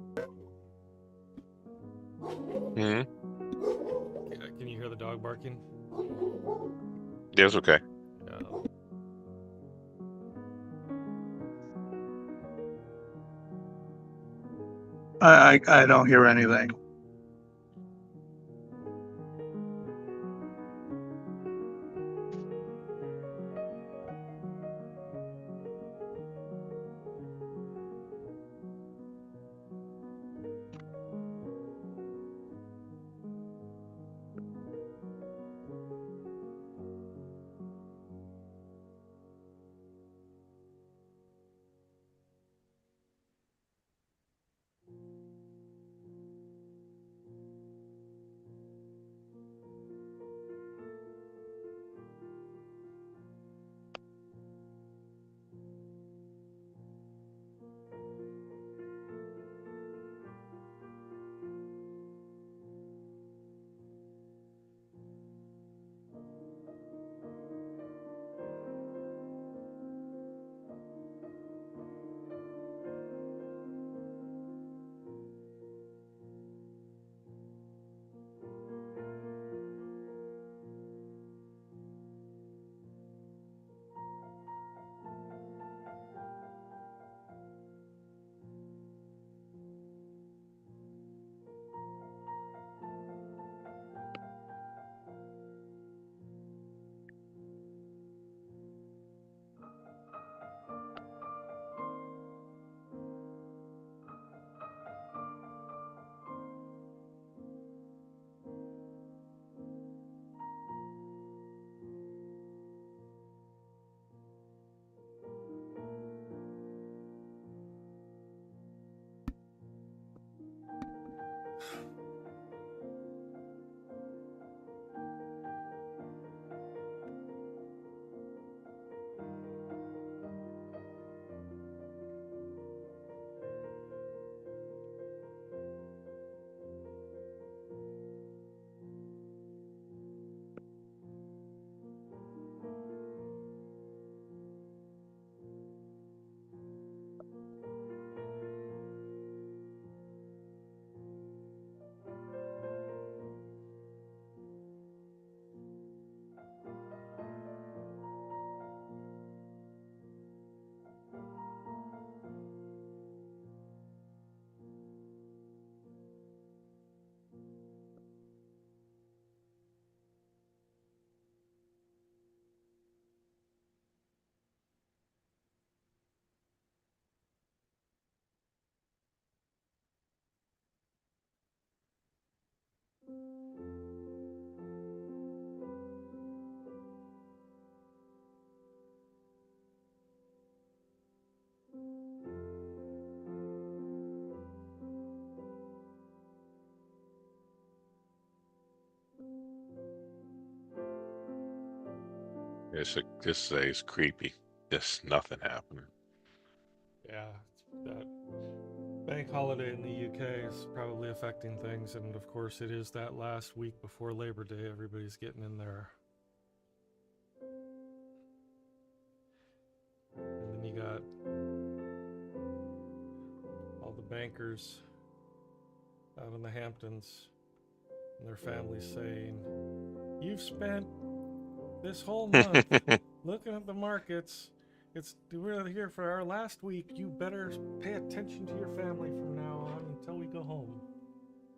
Hmm. can you hear the dog barking? Yeah, it's okay. Yeah. I don't hear anything. This day is creepy. There's nothing happening. Yeah, that bank holiday in the UK is probably affecting things, and of course, it is that last week before Labor Day. Everybody's getting in there. And then you got all the bankers out in the Hamptons and their families saying, "You've spent this whole month looking at the markets. We're here for our last week. You better pay attention to your family from now on until we go home."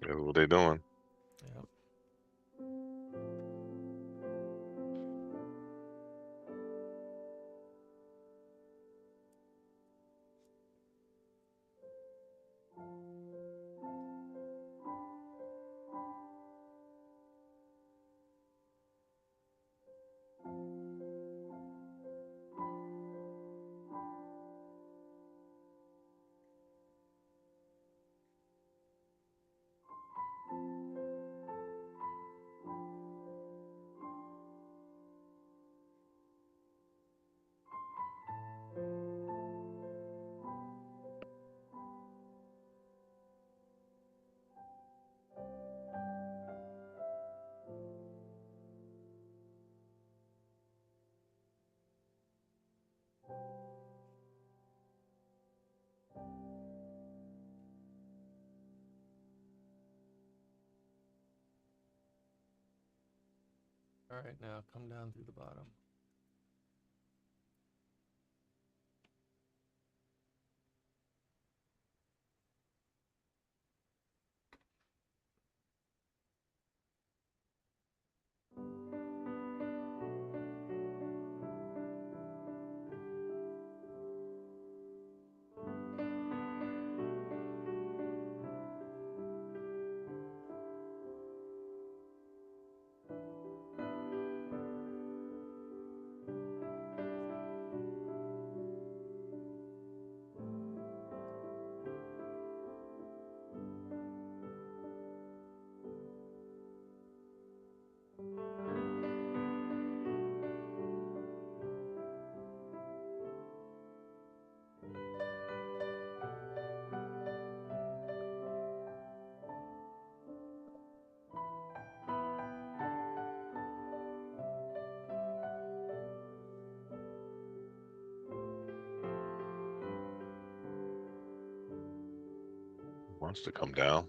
That's what they're doing. Yeah. All right, now come down through the bottom. Wants to come down.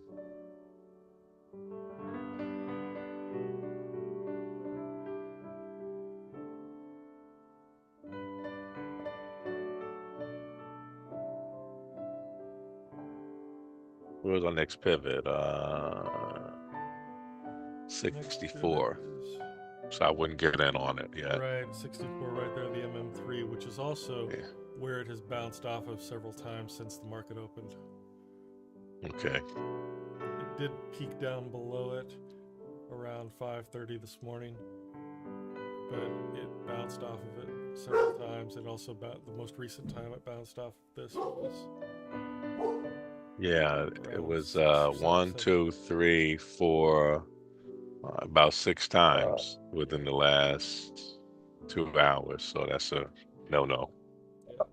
Where's our next pivot? 64. So I wouldn't get in on it yet. Right, 64 right there, the MM3, which is also Yeah. where it has bounced off of several times since the market opened. Okay. It did peak down below it around 5:30 this morning, but it bounced off of it several times. And also about the most recent time it bounced off this was Yeah, it around was 6 or 1, 7. 2, 3, 4, about 6 times within the last 2 hours. So that's a no-no. Yeah.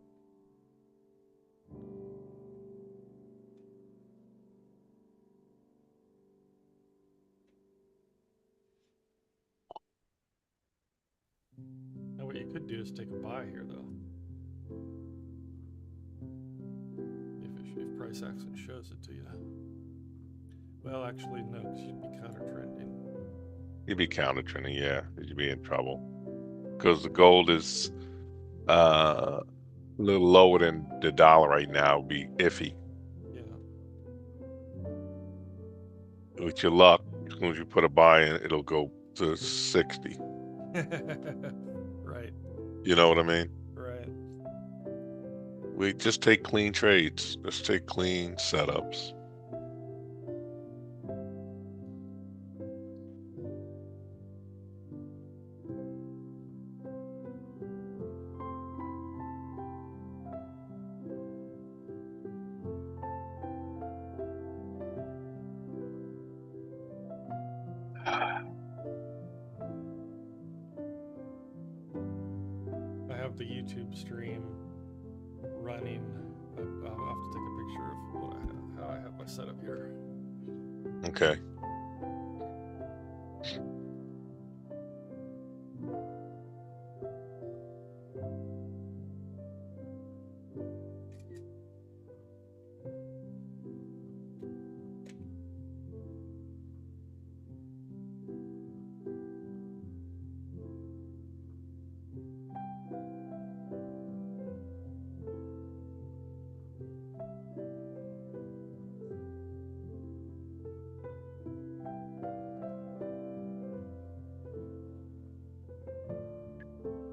Now what you could do is take a buy here, though. If price action shows it to you. Well, actually, no, because you'd be counter trending. You'd be counter trending, yeah. You'd be in trouble. Because the gold is a little lower than the dollar right now. Would be iffy. Yeah. With your luck, as soon as you put a buy in, it'll go to 60. Right. You know what I mean? Right. We just take clean trades. Let's take clean setups. I have the YouTube stream running. I'll have to take a picture of how I have my setup here. Okay.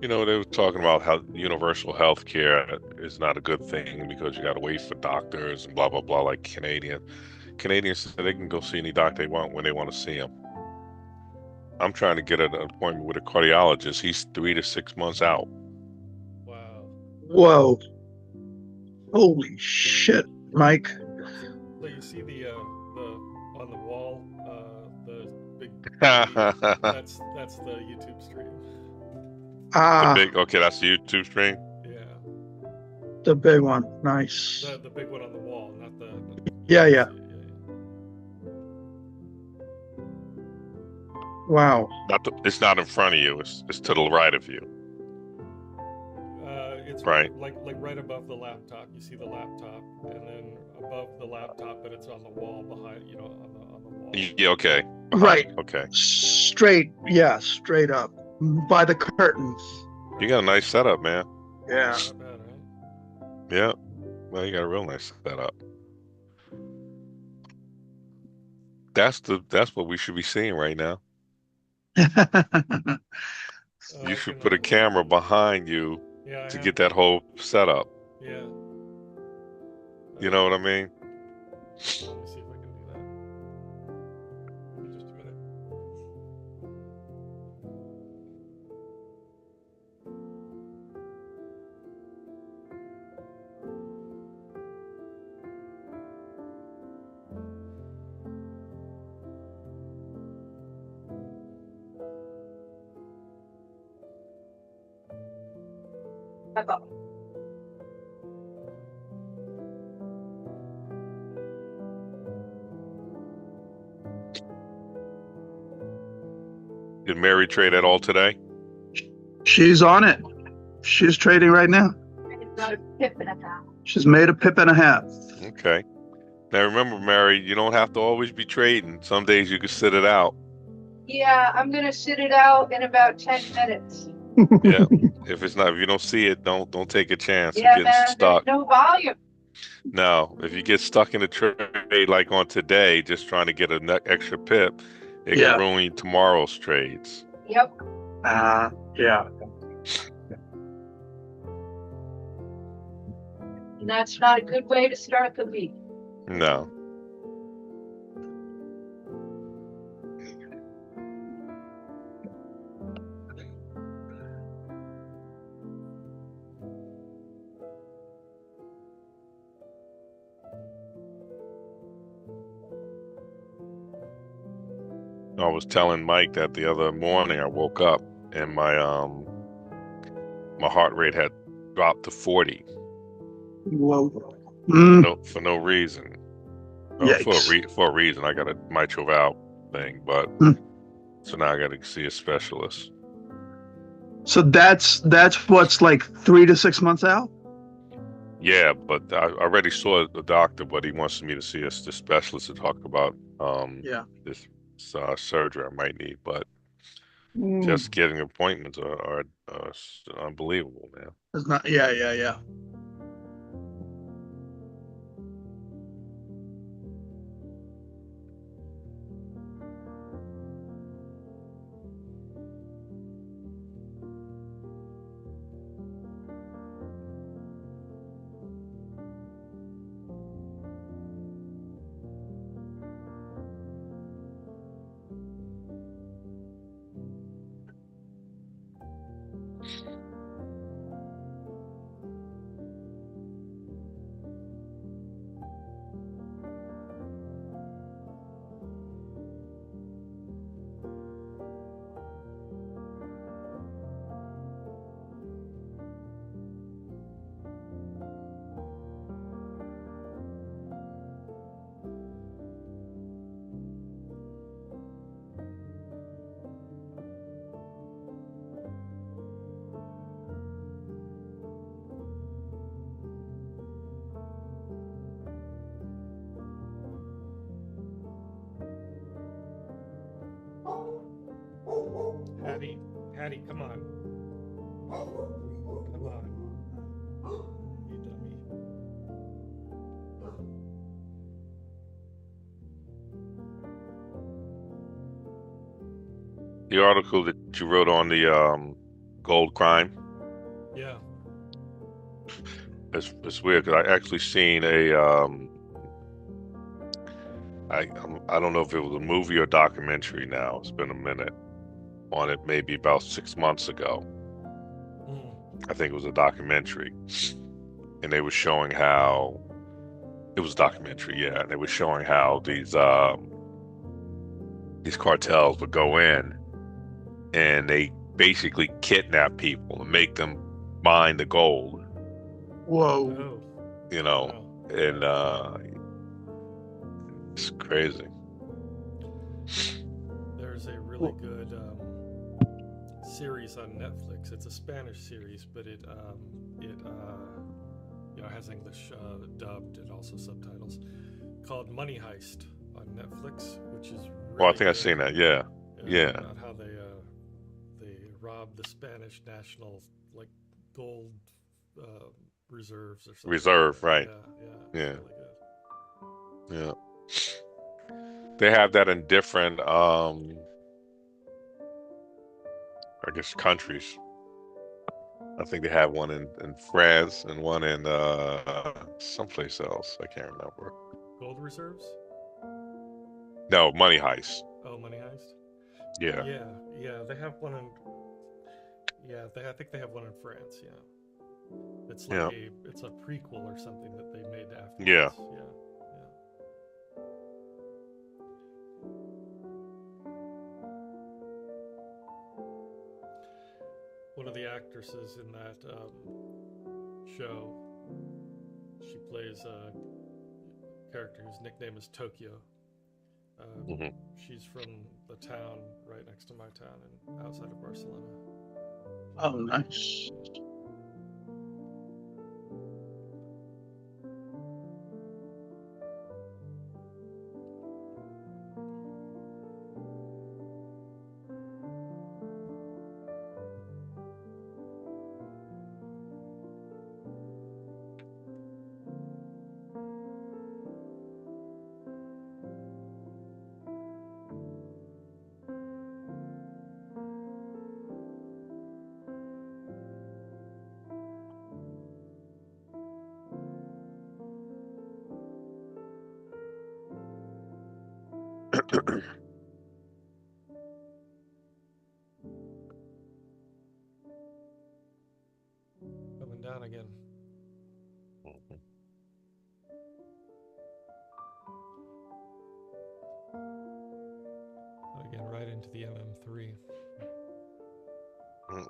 You know, they were talking about how universal health care is not a good thing because you got to wait for doctors and blah, blah, blah, like Canadians said they can go see any doctor they want when they want to see him. I'm trying to get an appointment with a cardiologist. He's 3 to 6 months out. Wow. Whoa. Holy shit, Mike. So you see the on the wall, the big. that's the YouTube stream. Okay, that's the YouTube stream. Yeah. The big one. Nice. The big one on the wall, not the. Yeah. Wow. It's not in front of you. It's to the right of you. It's right. Like right above the laptop. You see the laptop, and then above the laptop, but it's on the wall behind. On the wall. Yeah. Okay. Right. Okay. Straight up by the curtains. You got a nice setup, man. Yeah. Not bad, right? Yeah. Well, you got a real nice setup. That's what we should be seeing right now. Oh, You I should can, put a camera behind you yeah, I to have get that whole setup. Yeah. You know what I mean? Let me see if I can do that. Give me just a minute. Bye-bye. Did Mary trade at all today? She's on it. She's trading right now. Got a pip and a half. She's made a pip and a half. Okay. Now remember, Mary, you don't have to always be trading. Some days you can sit it out. Yeah, I'm gonna sit it out in about 10 minutes. Yeah. If you don't see it, don't take a chance Yeah, of getting man, stuck. there's no volume. No, if you get stuck in a trade like on today, just trying to get an extra pip, it Yeah. can ruin tomorrow's trades. Yep. Yeah. And that's not a good way to start the week. No. I was telling Mike that the other morning I woke up and my heart rate had dropped to 40 Whoa. for no reason. Yikes. For a reason, I got a mitral valve thing, but Mm. so now I got to see a specialist. So that's what's like 3 to 6 months out. Yeah, but I already saw the doctor, but he wants me to see the specialist to talk about this surgery I might need. But just getting appointments are unbelievable, man. It's not. Yeah. Hattie, come on. Come on. You dummy. The article that you wrote on the gold crime. Yeah. It's weird because I actually seen a I don't know if it was a movie or documentary now. It's been a minute on it, maybe about 6 months ago. I think it was a documentary, and they were showing how it was a documentary, yeah. And they were showing how these cartels would go in and they basically kidnap people and make them mine the gold. Whoa. Oh. You know, Wow. and it's crazy. There's a really good series on Netflix. It's a Spanish series, but it has English dubbed and also subtitles, called Money Heist on Netflix, which is Oh, I really think I've good. seen that. Yeah. Yeah. About how they robbed the Spanish national like gold uh, reserves or something. Reserve, like that. right. Yeah, Yeah. it's really good. Yeah. They have that in different, I guess, countries. I think they have one in France and one in someplace else. I can't remember. Gold reserves? No, Money Heist. Oh, Money Heist. Yeah. Yeah. They have one in. Yeah, I think they have one in France. Yeah, it's like Yeah. it's a prequel or something that they made afterwards. Yeah. Yeah. One of the actresses in that show, she plays a character whose nickname is Tokyo. Hmm. She's from the town right next to my town and outside of Barcelona. Oh, nice. Coming down again. Again, right into the MM3. Mm.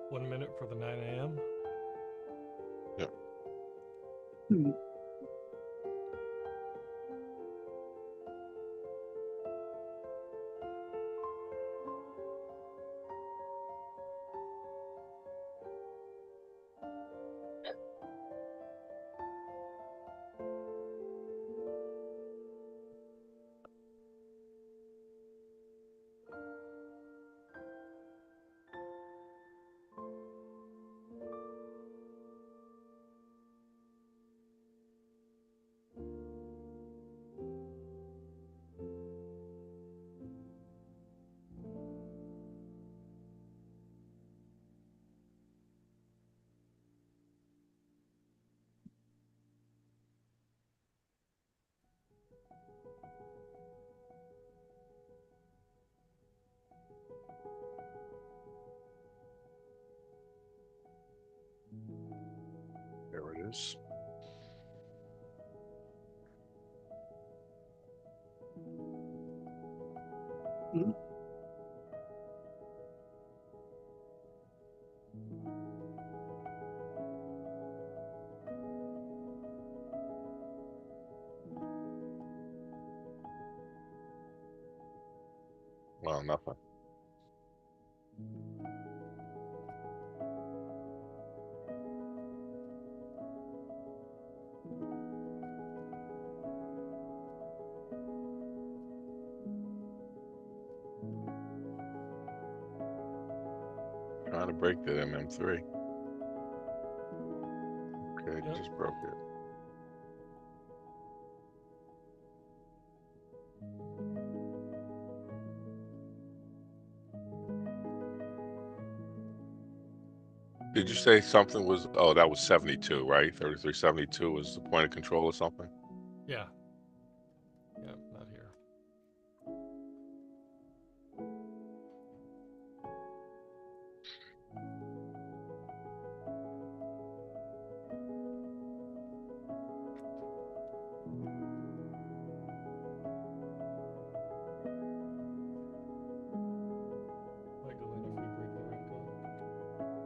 One minute for the 9 a.m. Yeah. Hmm. futures. Well, nothing. Trying to break that MM3. Okay, Yep. just broke it. Did you say something was, oh, that was 72, right? 3372 was the point of control or something? Yeah. Yeah, not here. Might go in if we break the rank on.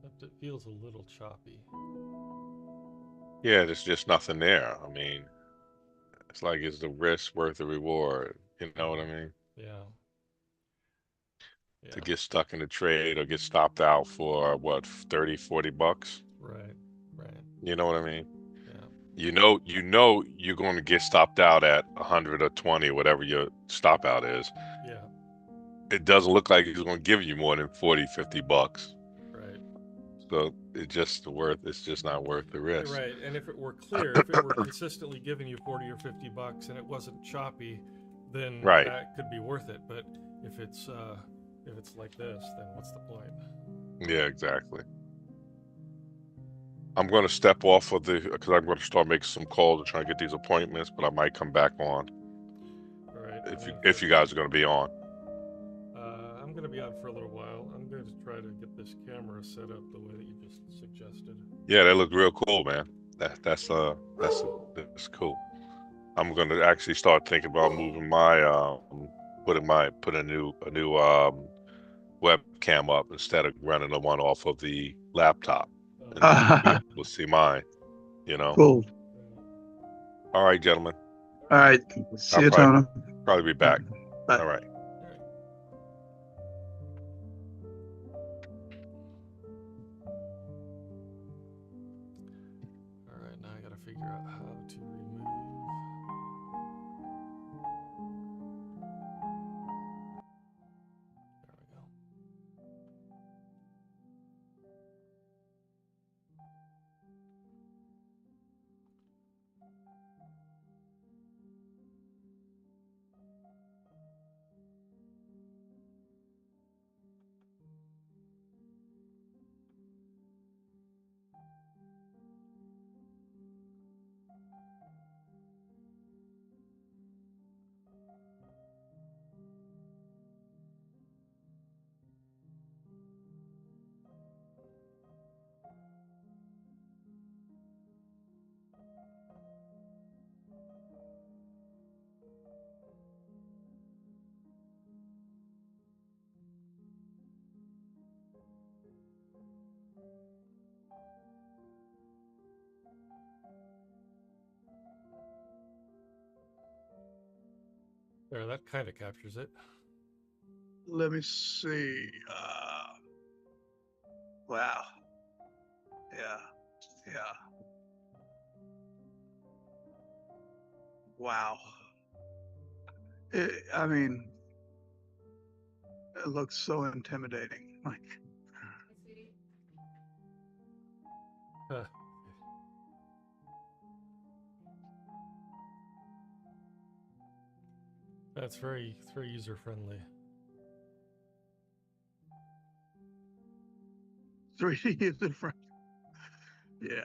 Except it feels a little choppy. Yeah, there's just nothing there. I mean, it's like, is the risk worth the reward? You know what I mean? Yeah. To Yeah. get stuck in a trade or get stopped out for what, 30, 40 bucks? Right. Right. You know what I mean? Yeah. You know you're going to get stopped out at 100 or 20 or whatever your stop out is. Yeah. It doesn't look like he's going to give you more than 40, 50 bucks. Right. So it's just not worth the risk. Right. And if it were clear, if it were consistently giving you 40 or 50 bucks and it wasn't choppy, then Right. that could be worth it. But if it's like this, then what's the point? Yeah, exactly. I'm going to step off of because I'm going to start making some calls to try and get these appointments, but I might come back on All right. if you guys are going to be on. I'm going to be on for a little while. I'm going to try to get this camera set up the way that you just suggested. Yeah, they look real cool, man. That's cool. I'm going to actually start thinking about moving my putting a new webcam up instead of running the one off of the laptop, and then you'll be able to see mine. You know. Cool. All right, gentlemen. All right. See I'll you, Tono. probably be back. Bye. All right. All right, now I got to figure out how to remove. There we go. There, that kind of captures it. Let me see. Wow. Yeah. Yeah. Wow. I mean, it looks so intimidating. Like, Huh. That's very user friendly. 3D is in front. Yeah.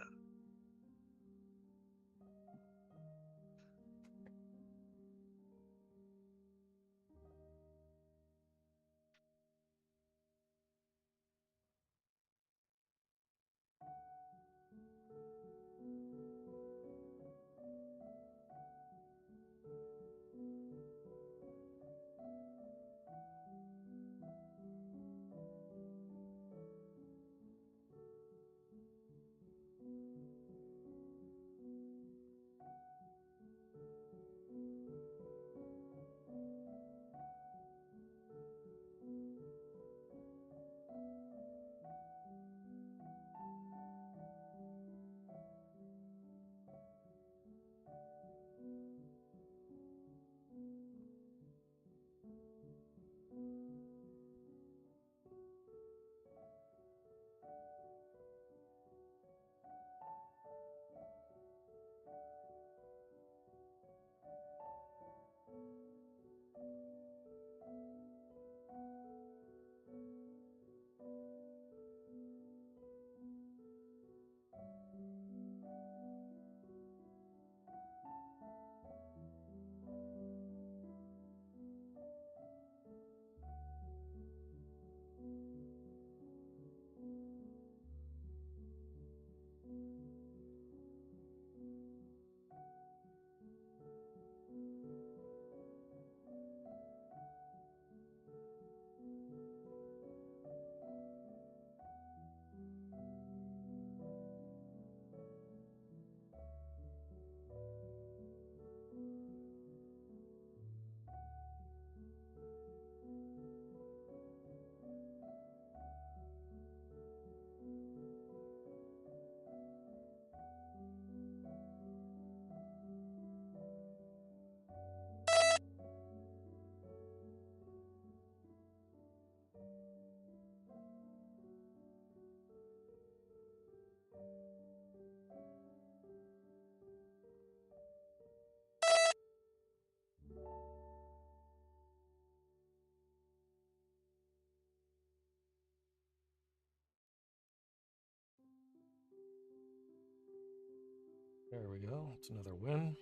There we go. It's another win.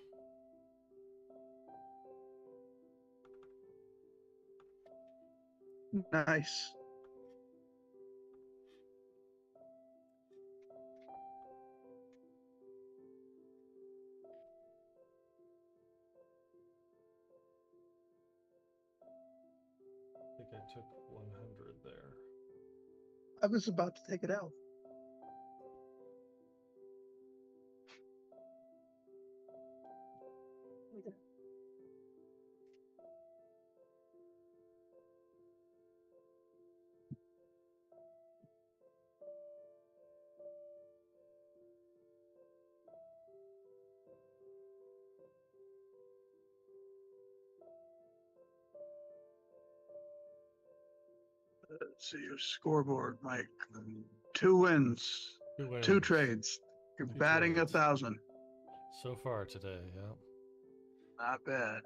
Nice. I think I took 100 there. I was about to take it out. Let's see your scoreboard, Mike. 2 wins, 2 wins. 2 trades. You're 2 batting trades. 1,000. So far today, yeah. Not bad.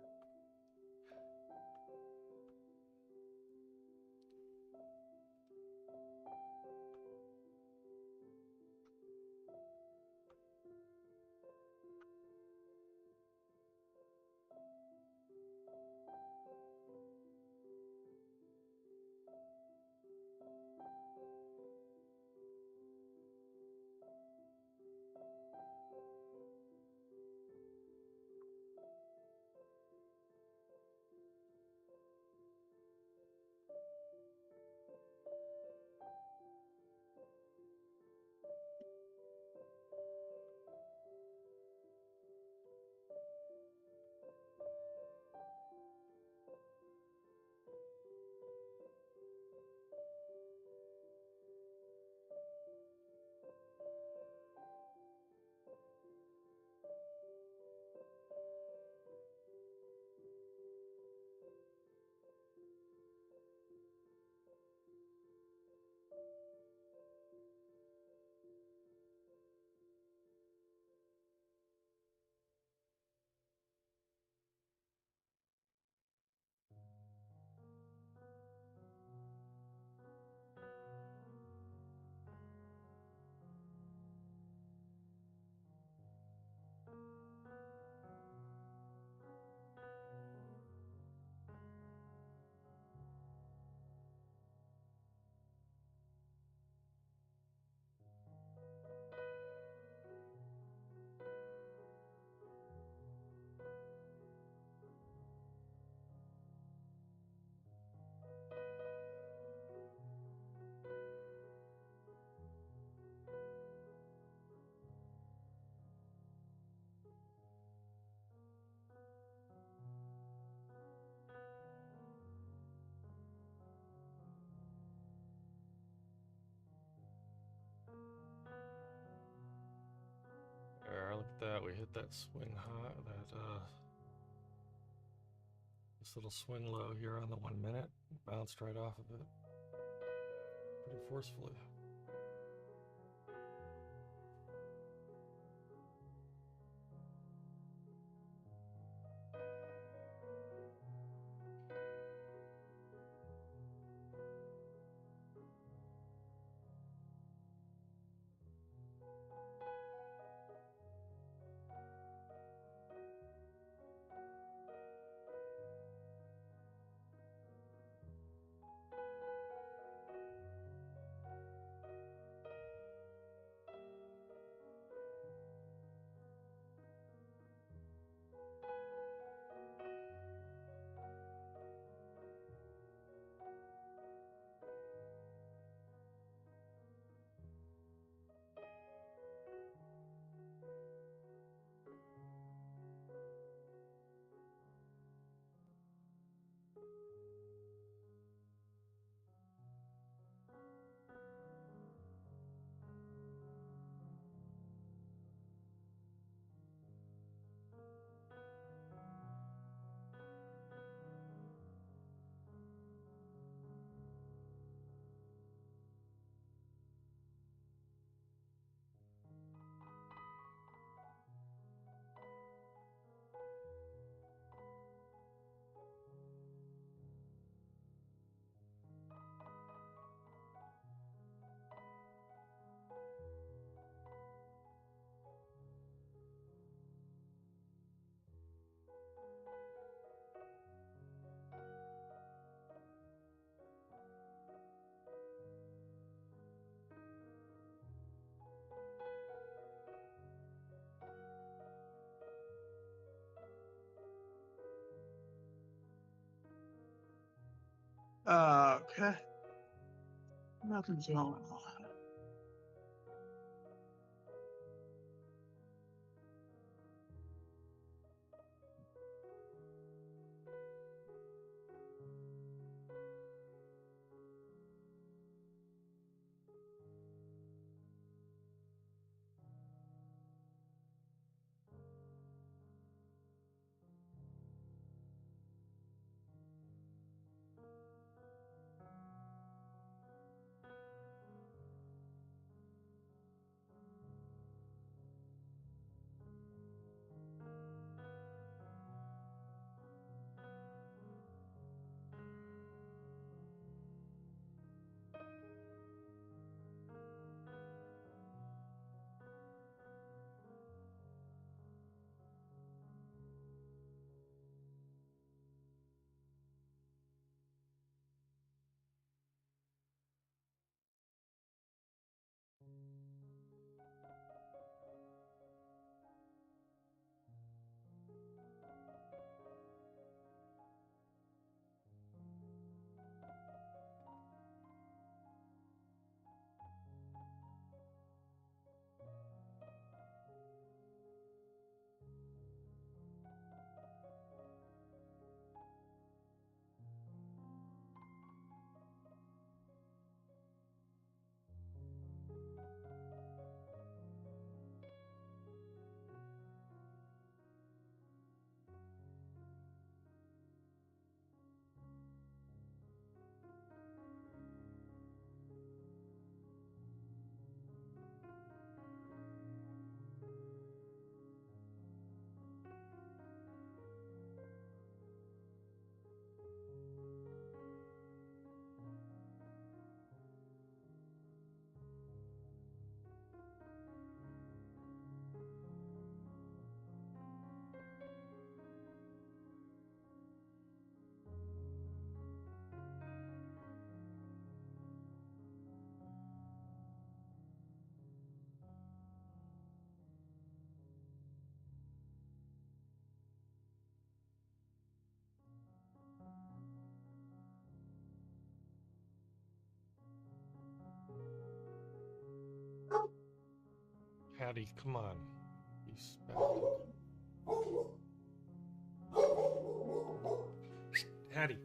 hit that swing high, this little swing low here on the 1 minute. Bounced right off of it pretty forcefully. Okay. Nothing's going on. Hattie, come on. You spent. Hattie.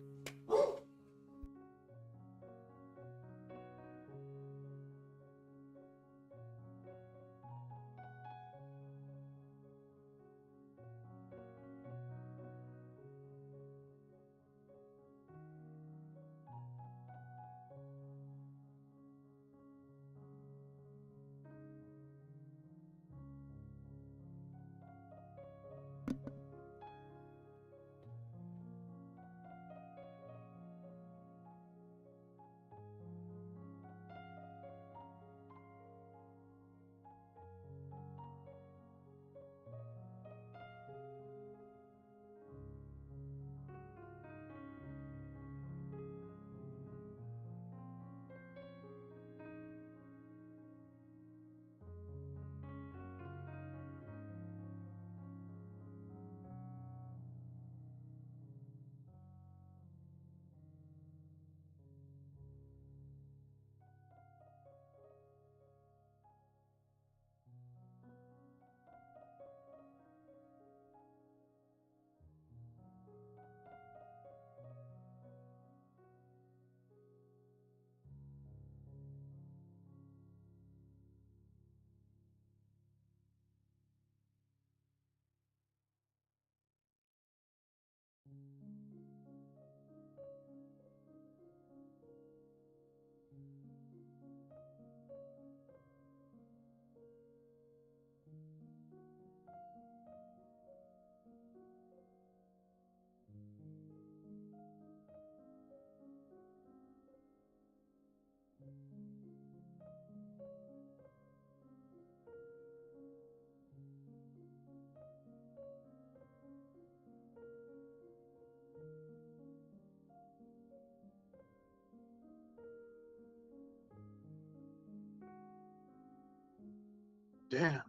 damn.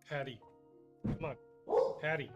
Hattie. Come on. Hattie.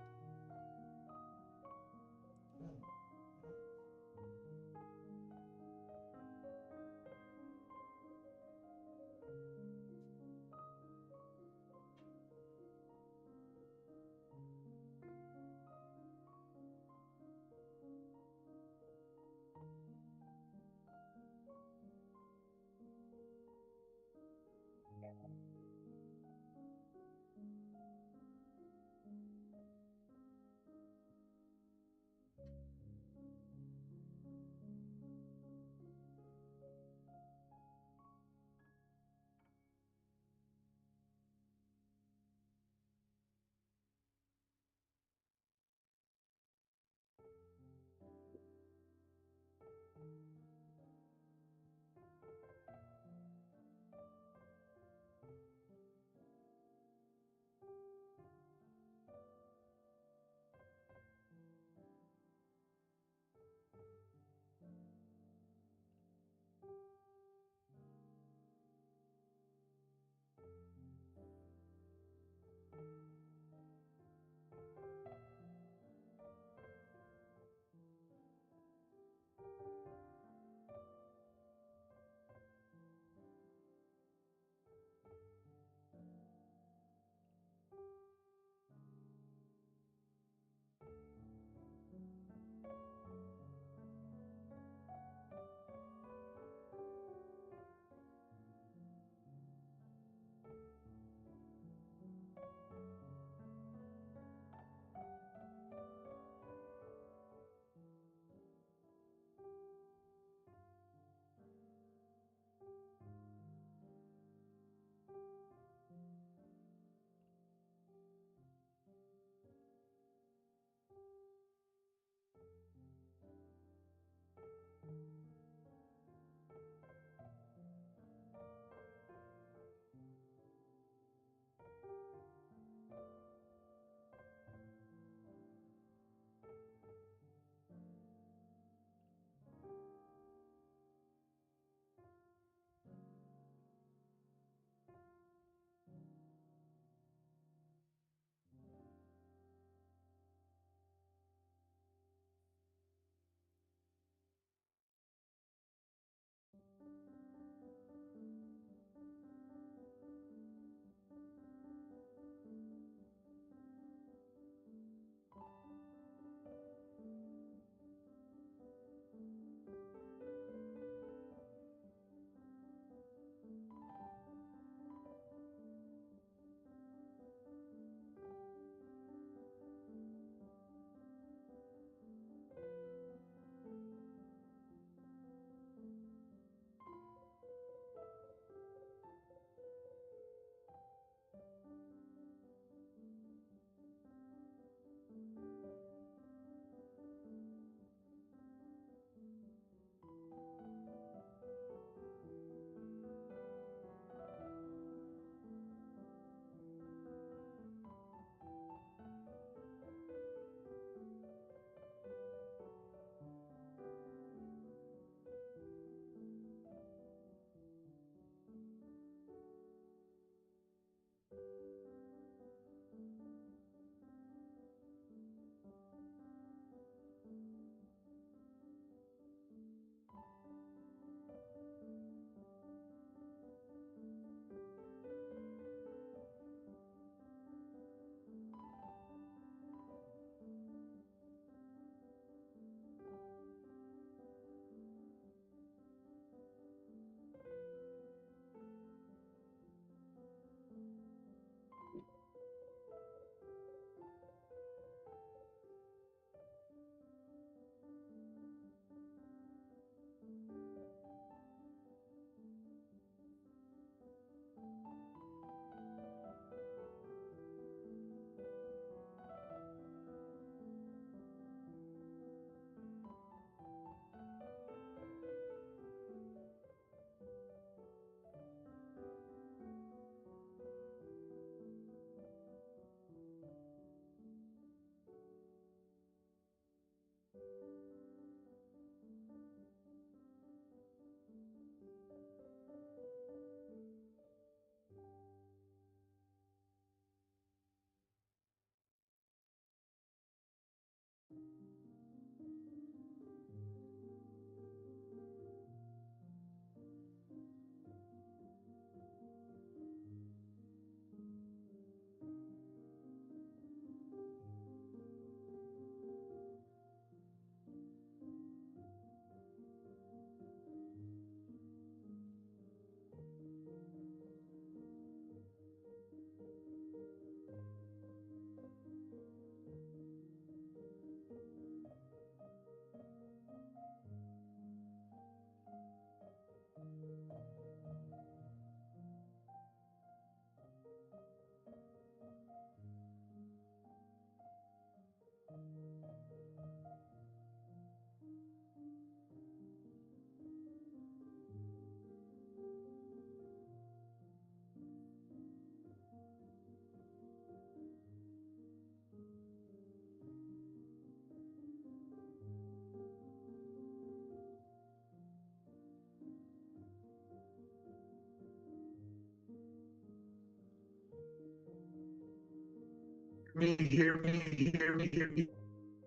Hear me.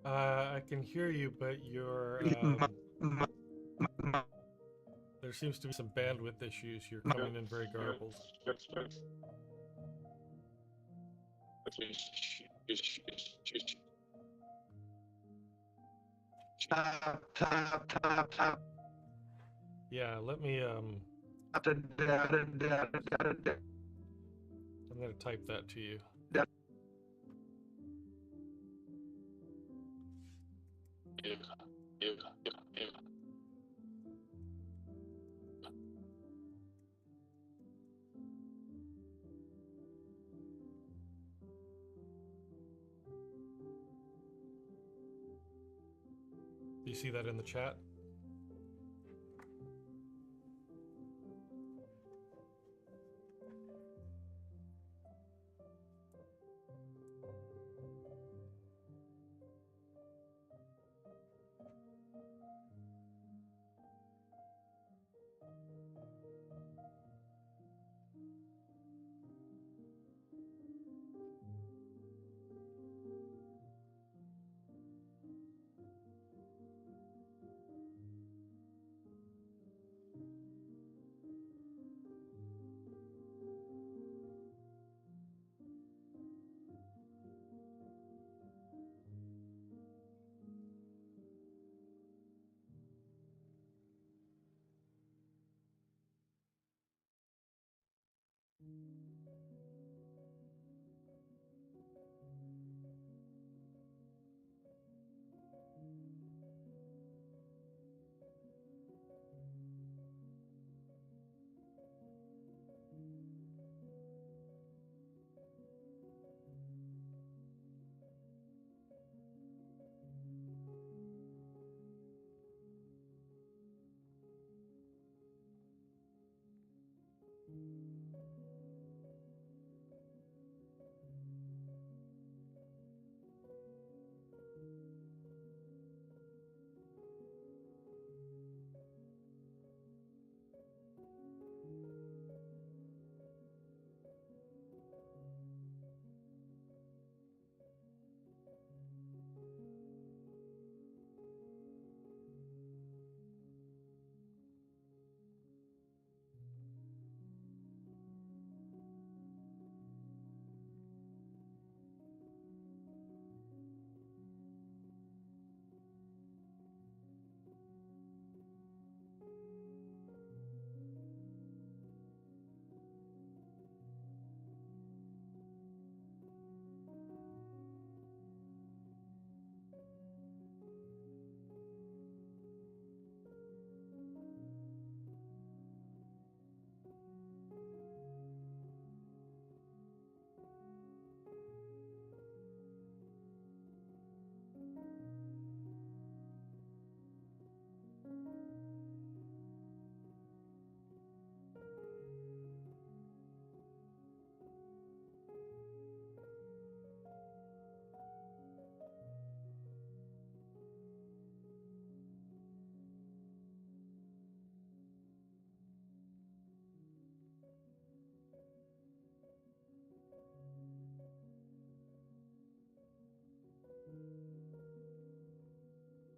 I can hear you, but My, my, there seems to be some bandwidth issues. You're coming in very garbled. top. Yeah, let me I'm gonna type that to you. Do you see that in the chat?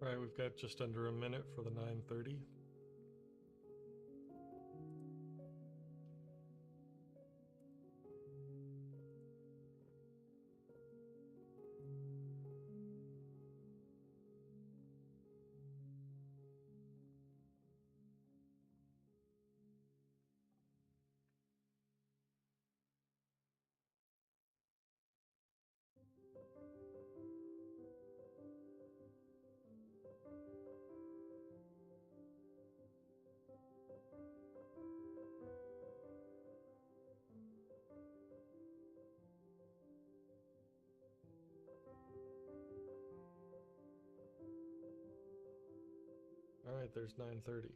All right, we've got just under a minute for the 9:30. All right, there's 9:30.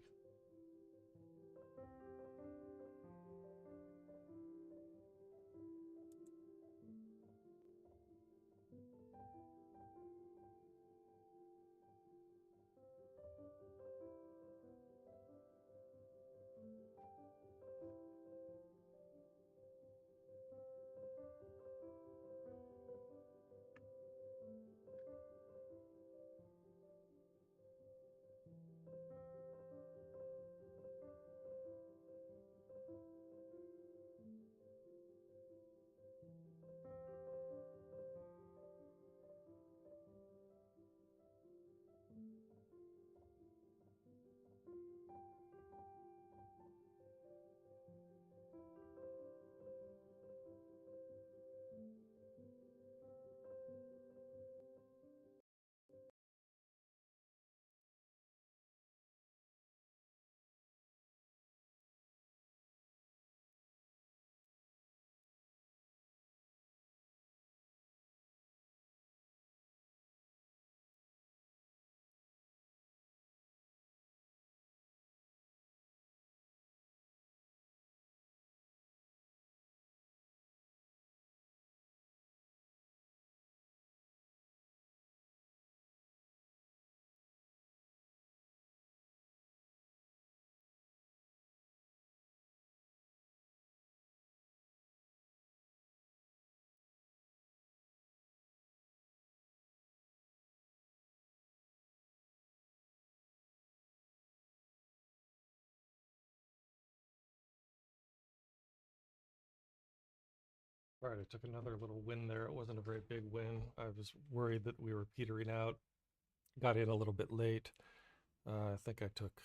All right, I took another little win there. It wasn't a very big win. I was worried that we were petering out. Got in a little bit late. I think I took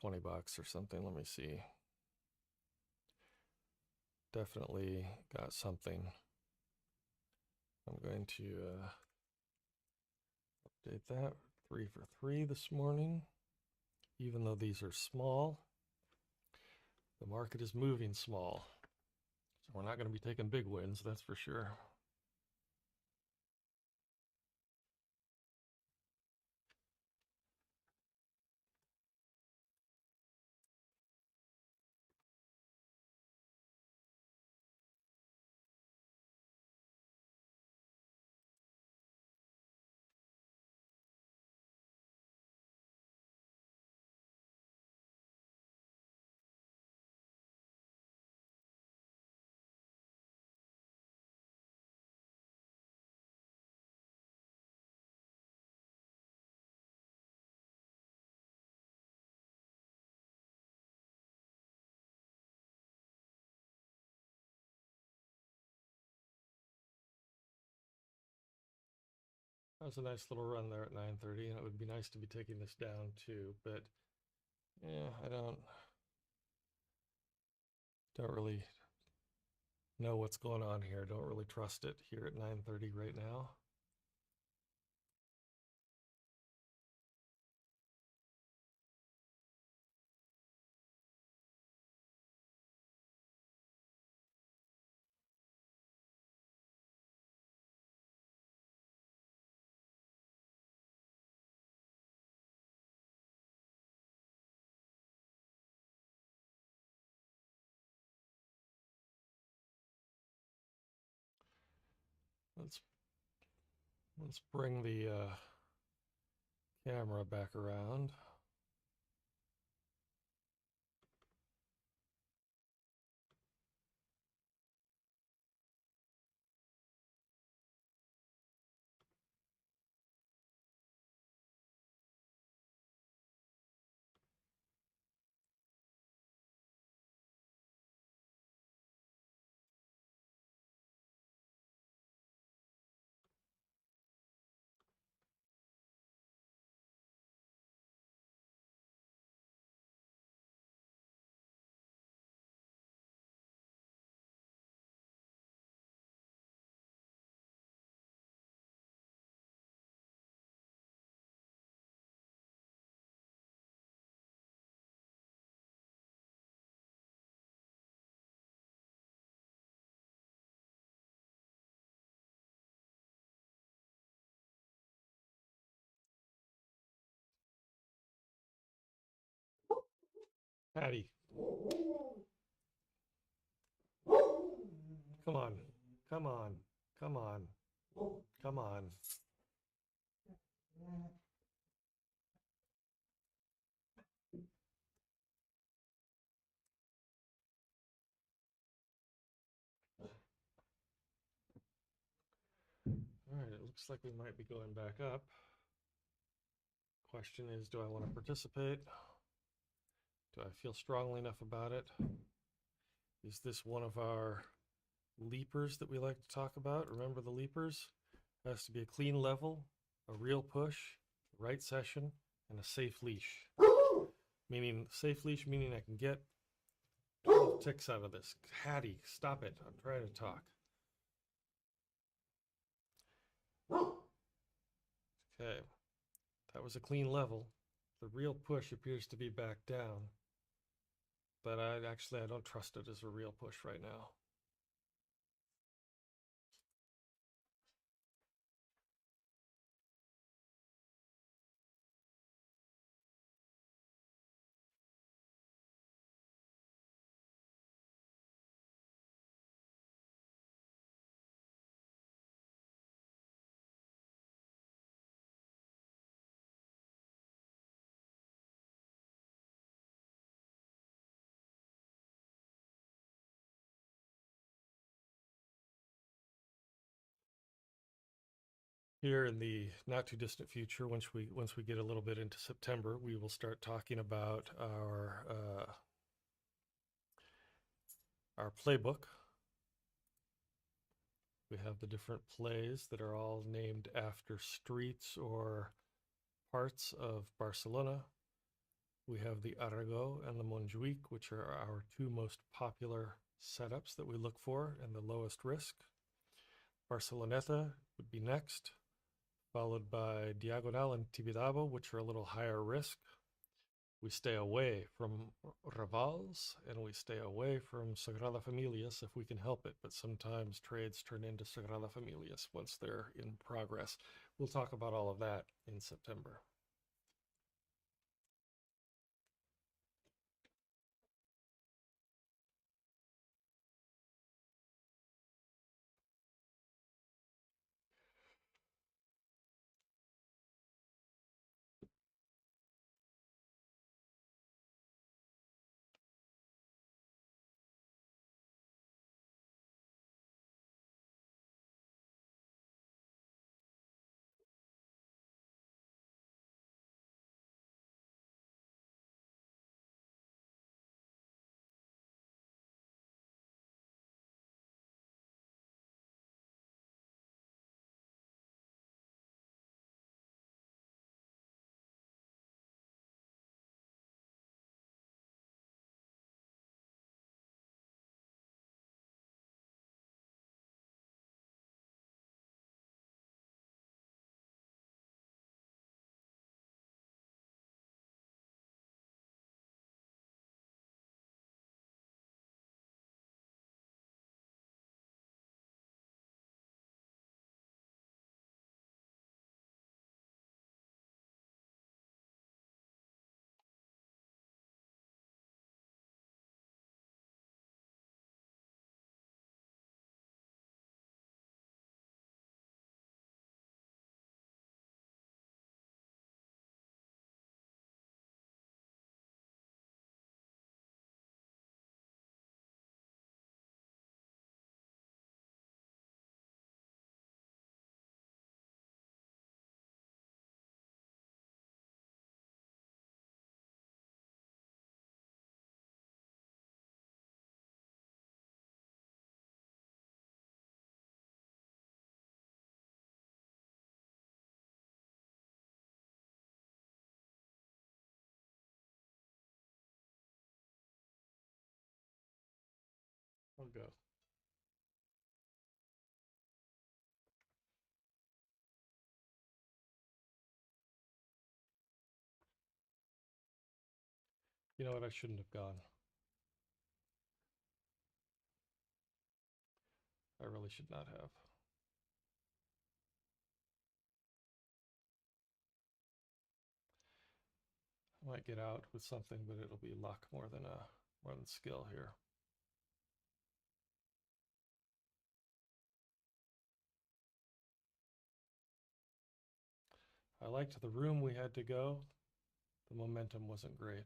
20 bucks or something. Let me see. Definitely got something. I'm going to update that. 3 for 3 this morning. Even though these are small, the market is moving small. So we're not going to be taking big wins, that's for sure. That was a nice little run there at 9:30, and it would be nice to be taking this down too, but yeah, I don't really know what's going on here. Don't really trust it here at 9:30 right now. Let's bring the camera back around. Patty, come on, come on, come on, come on. All right, it looks like we might be going back up. Question is, do I want to participate? Do I feel strongly enough about it? Is this one of our leapers that we like to talk about? Remember the leapers? It has to be a clean level, a real push, right session, and a safe leash. Meaning, safe leash meaning I can get 12 ticks out of this. Hattie, stop it. I'm trying to talk. Okay, that was a clean level. The real push appears to be back down, but I don't trust it as a real push right now. Here in the not too distant future, once we get a little bit into September, we will start talking about our playbook We have the different plays that are all named after streets or parts of Barcelona. We have the Arago and the Montjuic, which are our two most popular setups that we look for and the lowest risk. Barceloneta would be next, followed by Diagonal and Tibidabo, which are a little higher risk. We stay away from Ravals and we stay away from Sagrada Familias if we can help it, but sometimes trades turn into Sagrada Familias once they're in progress. We'll talk about all of that in September. I'll go. You know what? I shouldn't have gone. I really should not have. I might get out with something, but it'll be luck more than skill here. I liked the room we had to go. The momentum wasn't great.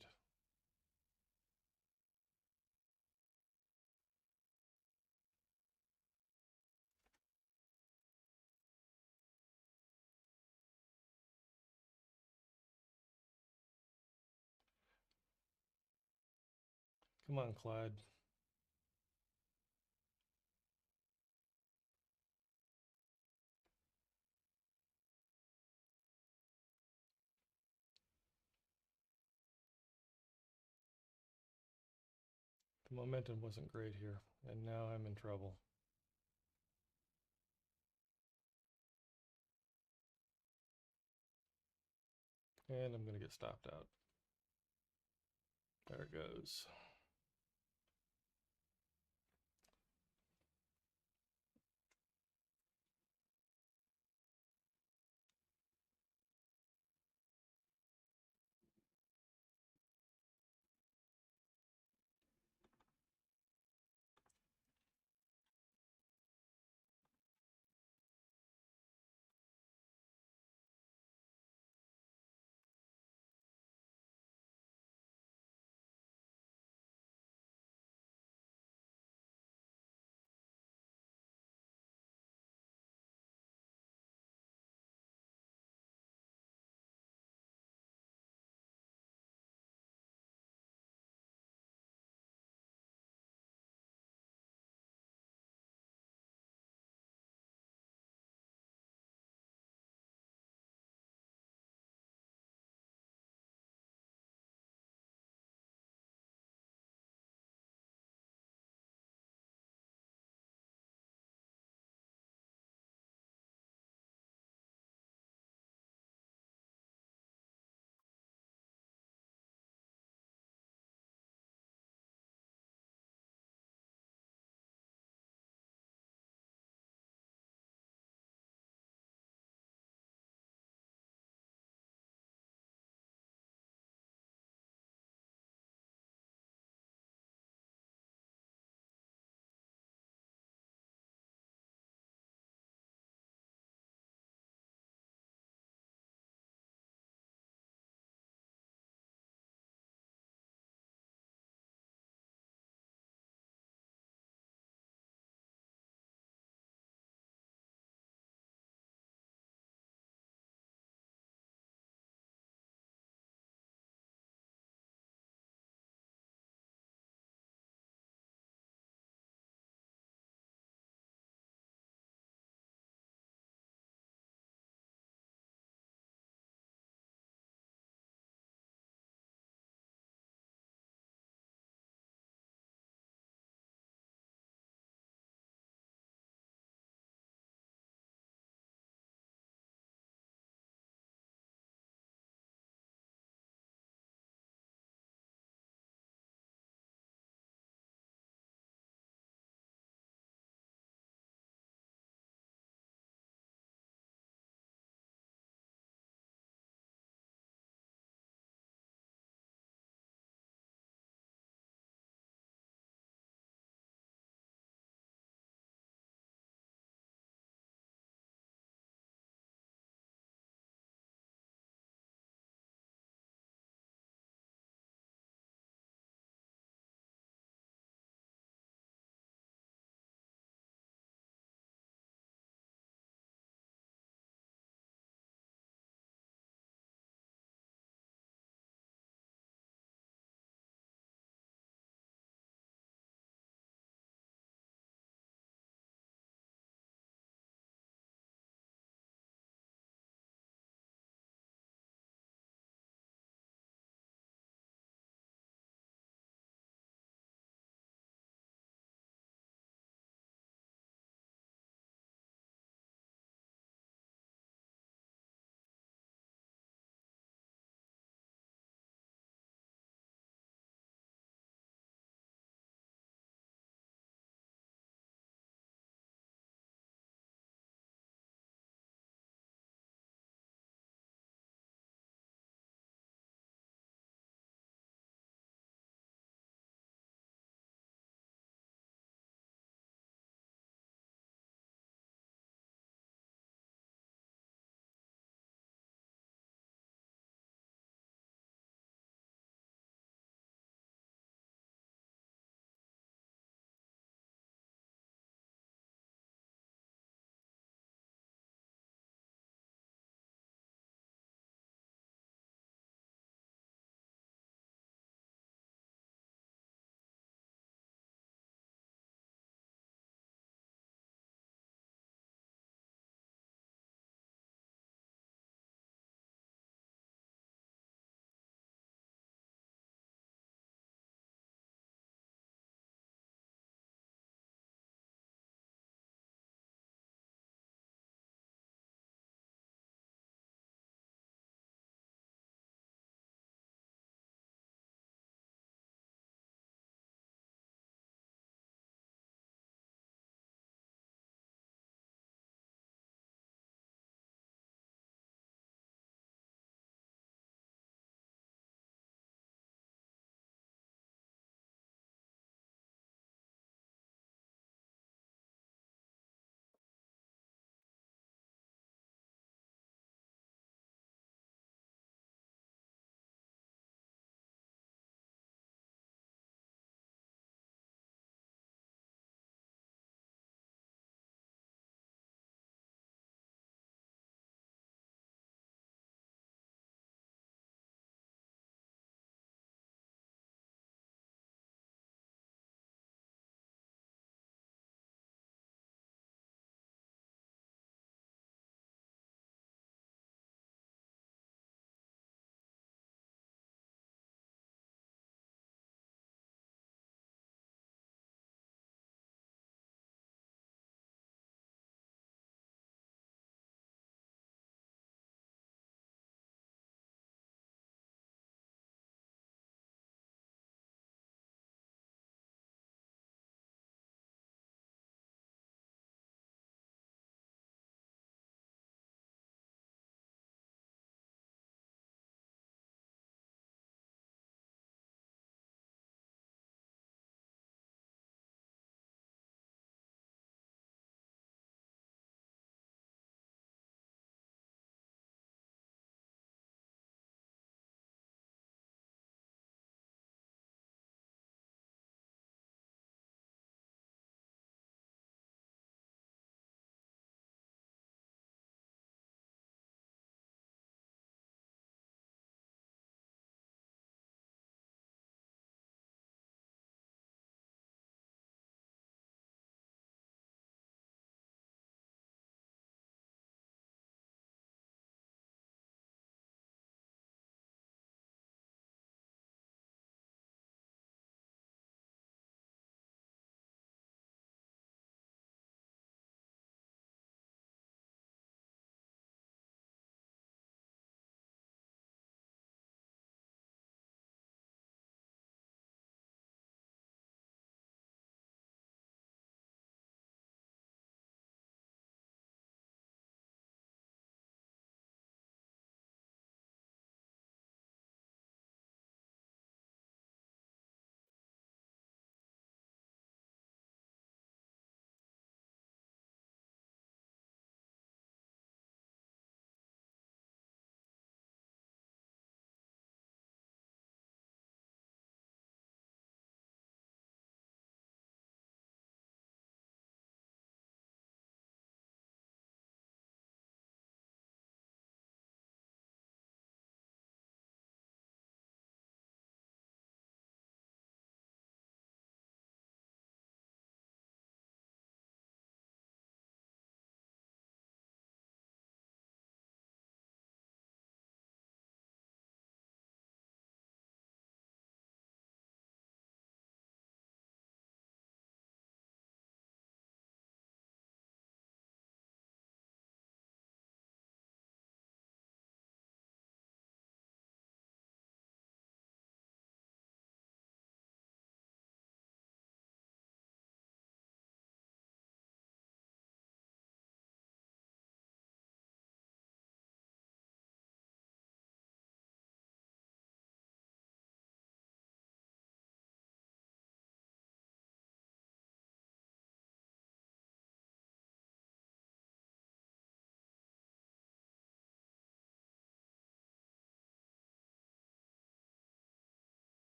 Come on, Clyde. The momentum wasn't great here, and now I'm in trouble. And I'm going to get stopped out. There it goes.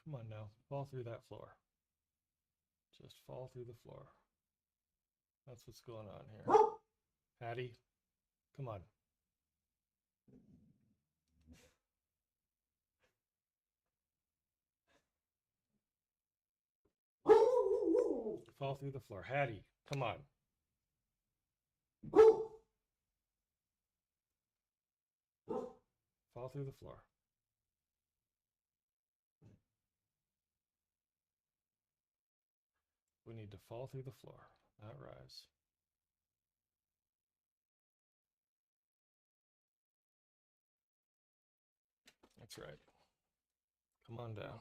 Come on now, fall through that floor. Just fall through the floor. That's what's going on here. Hattie, come on. Fall through the floor. Hattie, come on. Fall through the floor. We need to fall through the floor, not rise. That's right. Come on down.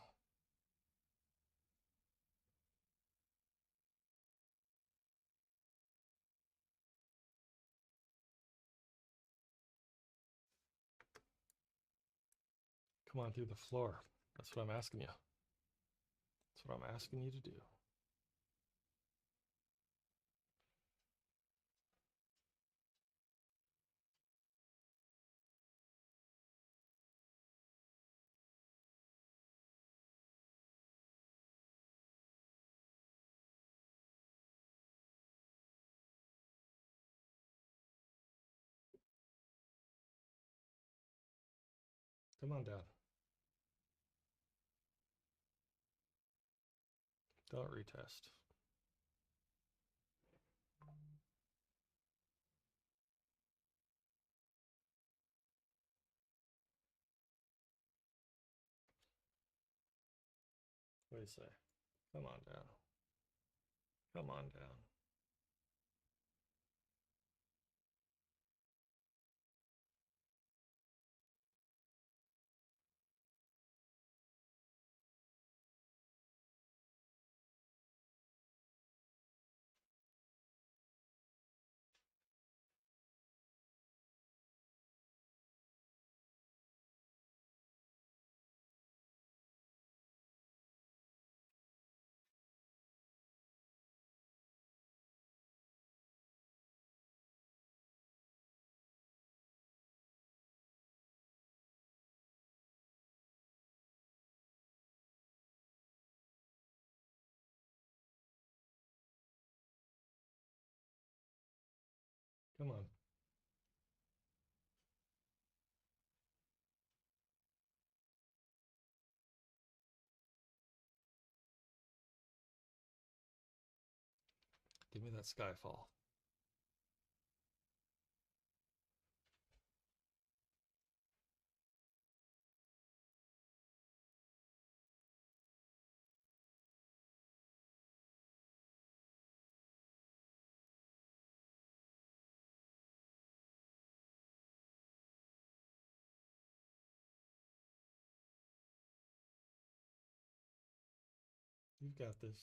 Come on through the floor. That's what I'm asking you. That's what I'm asking you to do. Come on down. Don't retest. What do you say? Come on down. Come on down. Come on. Give me that skyfall. You've got this.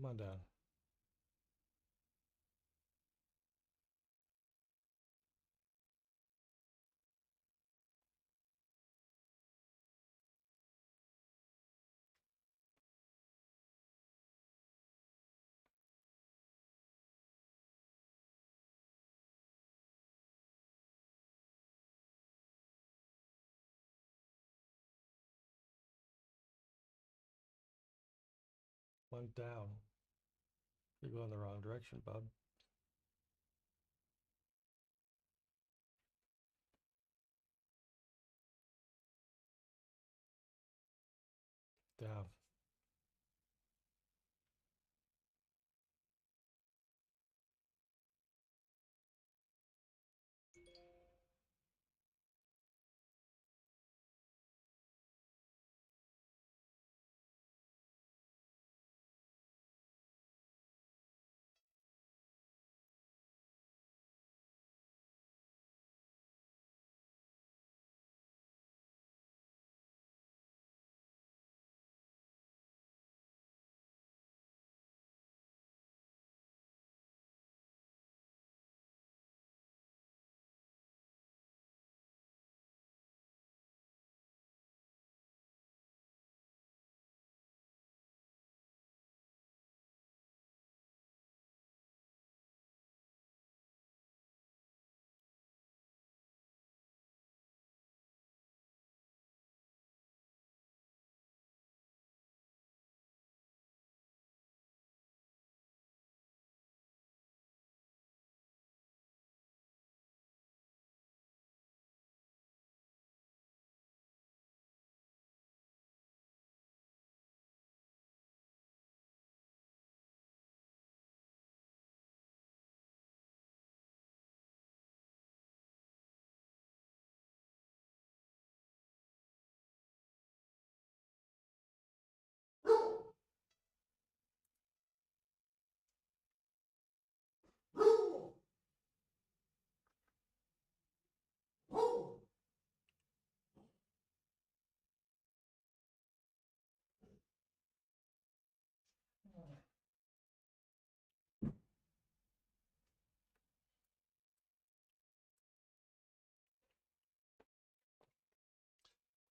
Come on down. One down. You're going the wrong direction, bub. Down.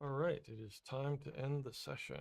All right, it is time to end the session.